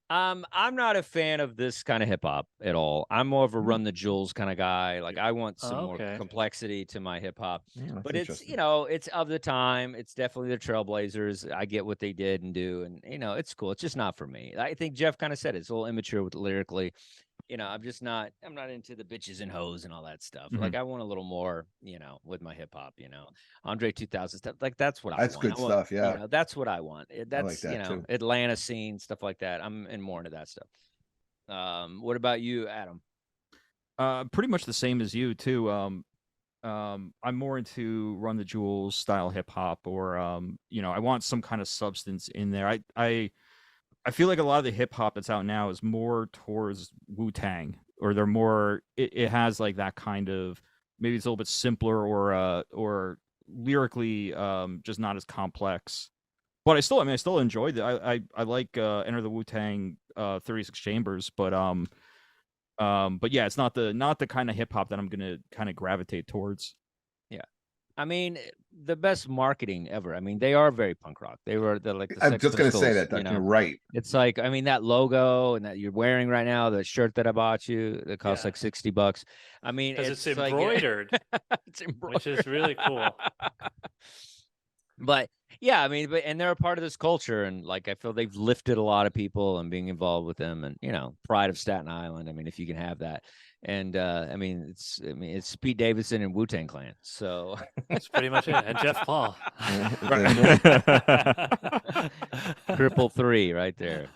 I'm not a fan of this kind of hip hop at all. I'm more of a Run the Jewels kind of guy. Like, I want some more Okay. complexity to my hip hop. Yeah, that's But it's interesting. it's of the time. It's definitely the Trailblazers. I get what they did and do, and it's cool. It's just not for me. I think Jeff kind of said it's a little immature with lyrically. I'm just not. I'm not into the bitches and hoes and all that stuff. Like, I want a little more. With my hip hop. Andre 2000 stuff. Like, that's what I That's want. good I want, stuff. Yeah. that's what I want. That's that too. Atlanta scene stuff like that. I'm more into that stuff. What about you, Adam? Pretty much the same as you too. I'm more into Run the Jewels style hip hop, or I want some kind of substance in there. I feel like a lot of the hip hop that's out now is more towards Wu-Tang, or they're more. It has like that kind of, maybe it's a little bit simpler, or lyrically just not as complex. But I still enjoyed it. I like Enter the Wu-Tang 36 Chambers, but yeah, it's not the kind of hip hop that I'm gonna kind of gravitate towards. I mean, the best marketing ever. I mean, they are very punk rock. They're like the I'm Sex just going to say Pistols, that. You're right. It's like, I mean, that logo and that you're wearing right now, the shirt that I bought you, that costs Yeah. like $60. I mean, Because it's like, embroidered, it's embroidered, which is really cool. But yeah, I mean, and they're a part of this culture, and like, I feel they've lifted a lot of people and being involved with them, and pride of Staten Island. I mean, if you can have that, and it's Pete Davidson and Wu-Tang Clan, so That's pretty much it. And Jeff Paul. triple three right there.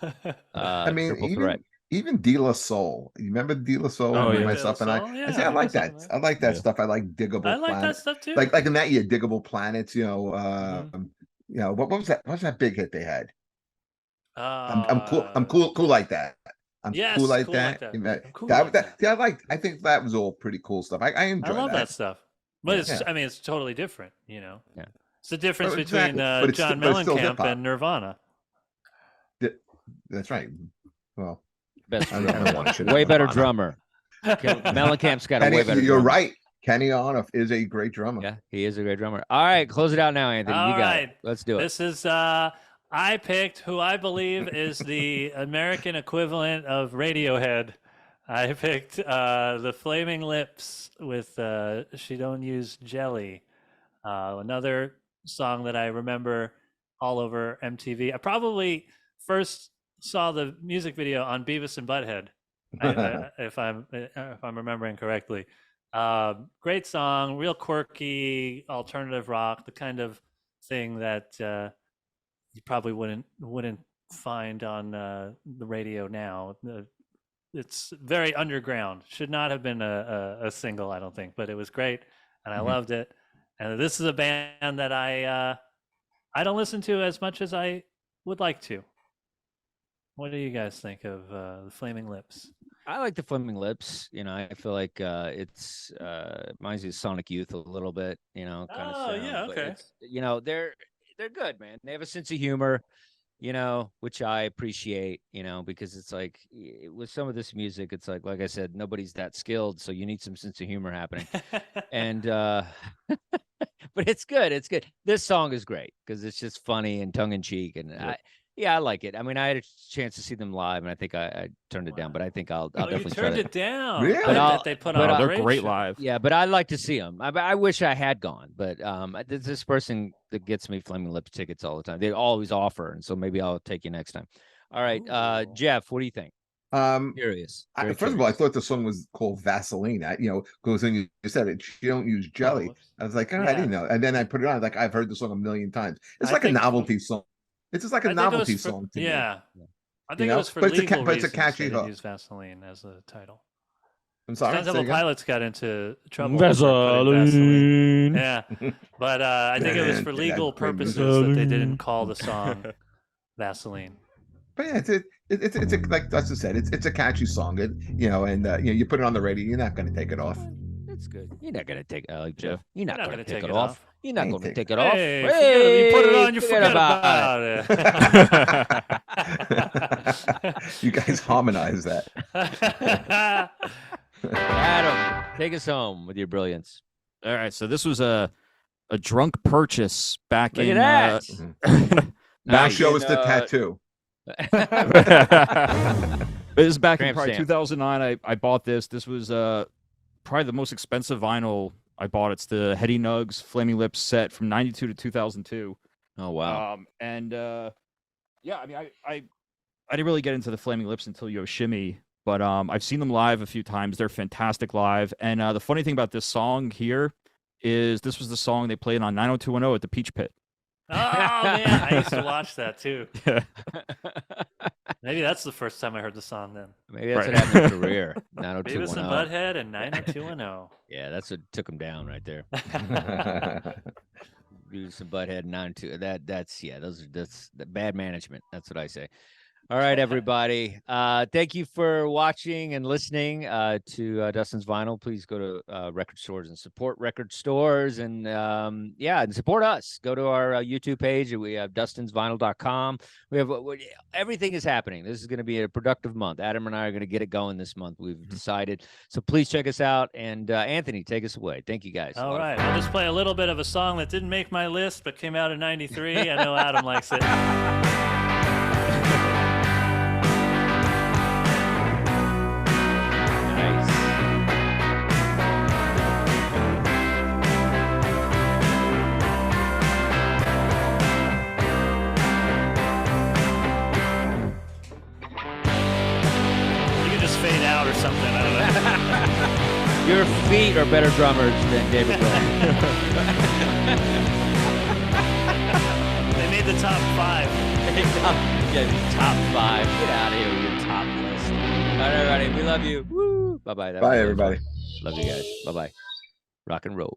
I mean, triple threat. even De La Soul. You remember De La Soul? Oh, and yeah. Myself De La and Soul? I Yeah, say I like listen, that. man. I like that Yeah. stuff. I like Diggable I like that Planets. stuff too. Like in that year, Diggable Planets. What was that? What was that big hit they had? I'm cool. I'm cool like that. I'm Yes, cool like cool like that. that. I'm cool That- like that- that. yeah, I think that was all pretty cool stuff. I enjoy I love that stuff. But Yeah. I mean, it's totally different, Yeah. It's the difference Oh, between exactly. But it's John still- but it's still Mellencamp hip-hop. and Nirvana. That's right. Well, Best I don't drummer. want shit Way on better Nirvana. drummer. Mellencamp's got a way better. You're drummer. right. Kenny Aronoff is a great drummer. Yeah, he is a great drummer. All right, close it out now, Anthony. All You got right. it. Let's do it. This is I picked who I believe is the American equivalent of Radiohead. I picked the Flaming Lips with She Don't Use Jelly. Another song that I remember all over MTV. I probably first saw the music video on Beavis and Butthead, if I'm remembering correctly. Great song, real quirky alternative rock, the kind of thing that you probably wouldn't find on the radio now. It's very underground. Should not have been a single, I don't think, but it was great, and I loved it. And this is a band that I don't listen to as much as I would like to. What do you guys think of the Flaming Lips? I like the Flaming Lips. You know, I feel like it's reminds me of Sonic Youth a little bit. You know, kind of. Oh, yeah, okay. You know, they're good, man. They have a sense of humor. You know, which I appreciate, you know, because it's like with some of this music, it's like I said, nobody's that skilled. So you need some sense of humor happening. And, but it's good. It's good. This song is great because it's just funny and tongue in cheek. And I like it. I mean, I had a chance to see them live and I think I turned it down, but I think I'll definitely try turned it. it down. Really? That they put on. They're great live. Yeah, but I'd like to see them. I wish I had gone, but this person that gets me Flaming Lips tickets all the time. They always offer, and so maybe I'll take you next time. All right, Jeff, what do you think? Curious. First of all, I thought the song was called Vaseline. Because when you said it, she don't use jelly. I was like, I didn't know. And then I put it on. Like I've heard the song a million times. It's like a novelty song. It's just like a novelty song to me. I think it was for legal reasons. But it's a catchy hook. Use Vaseline as a title. I'm sorry. Stone Temple Pilots got into trouble. Vaseline. Yeah, but I think it was for legal purposes that they didn't call the song Vaseline. But yeah, it's like Dustin said, it's a catchy song. You put it on the radio, you're not going to take it off. That's good. You're not going to take Jeff. You're not going to take it off. off. You're not going to take it off. Hey, you put it on, you forget about it. You guys harmonize that. Adam, take us home with your brilliance. All right, so this was a drunk purchase back Look in. at that. Now show us the tattoo. This is back in Tramp probably stamp. 2009. I bought this. This was probably the most expensive vinyl I bought. It's the Heady Nugs Flaming Lips set from 92 to 2002. Oh wow. I mean, I didn't really get into the Flaming Lips until Yoshimi, but I've seen them live a few times. They're fantastic live. And the funny thing about this song here is this was the song they played on 90210 at the Peach Pit. Oh man, I used to watch that too. Yeah. Maybe that's the first time I heard the song then. Maybe that's what happened in their career. Beavis and 90210. Butthead and 90210. Yeah, that's what took them down right there. Beavis and Butthead and 902. That's the bad management. That's what I say. All right, everybody. Thank you for watching and listening to Dustin's Vinyl. Please go to record stores and support record stores, and and support us. Go to our YouTube page. We have dustinsvinyl.com. We have everything is happening. This is going to be a productive month. Adam and I are going to get it going this month. We've decided. So please check us out. And Anthony, take us away. Thank you, guys. All right, I'll just play a little bit of a song that didn't make my list but came out in '93. I know Adam likes it. Fade out or something. I don't know. Your feet are better drummers than David Bowie. They made the top 5. Top 5. Get out of here with your top list. All right, everybody. We love you. Woo. Bye-bye. Bye, everybody. Love you guys. Bye-bye. Rock and roll.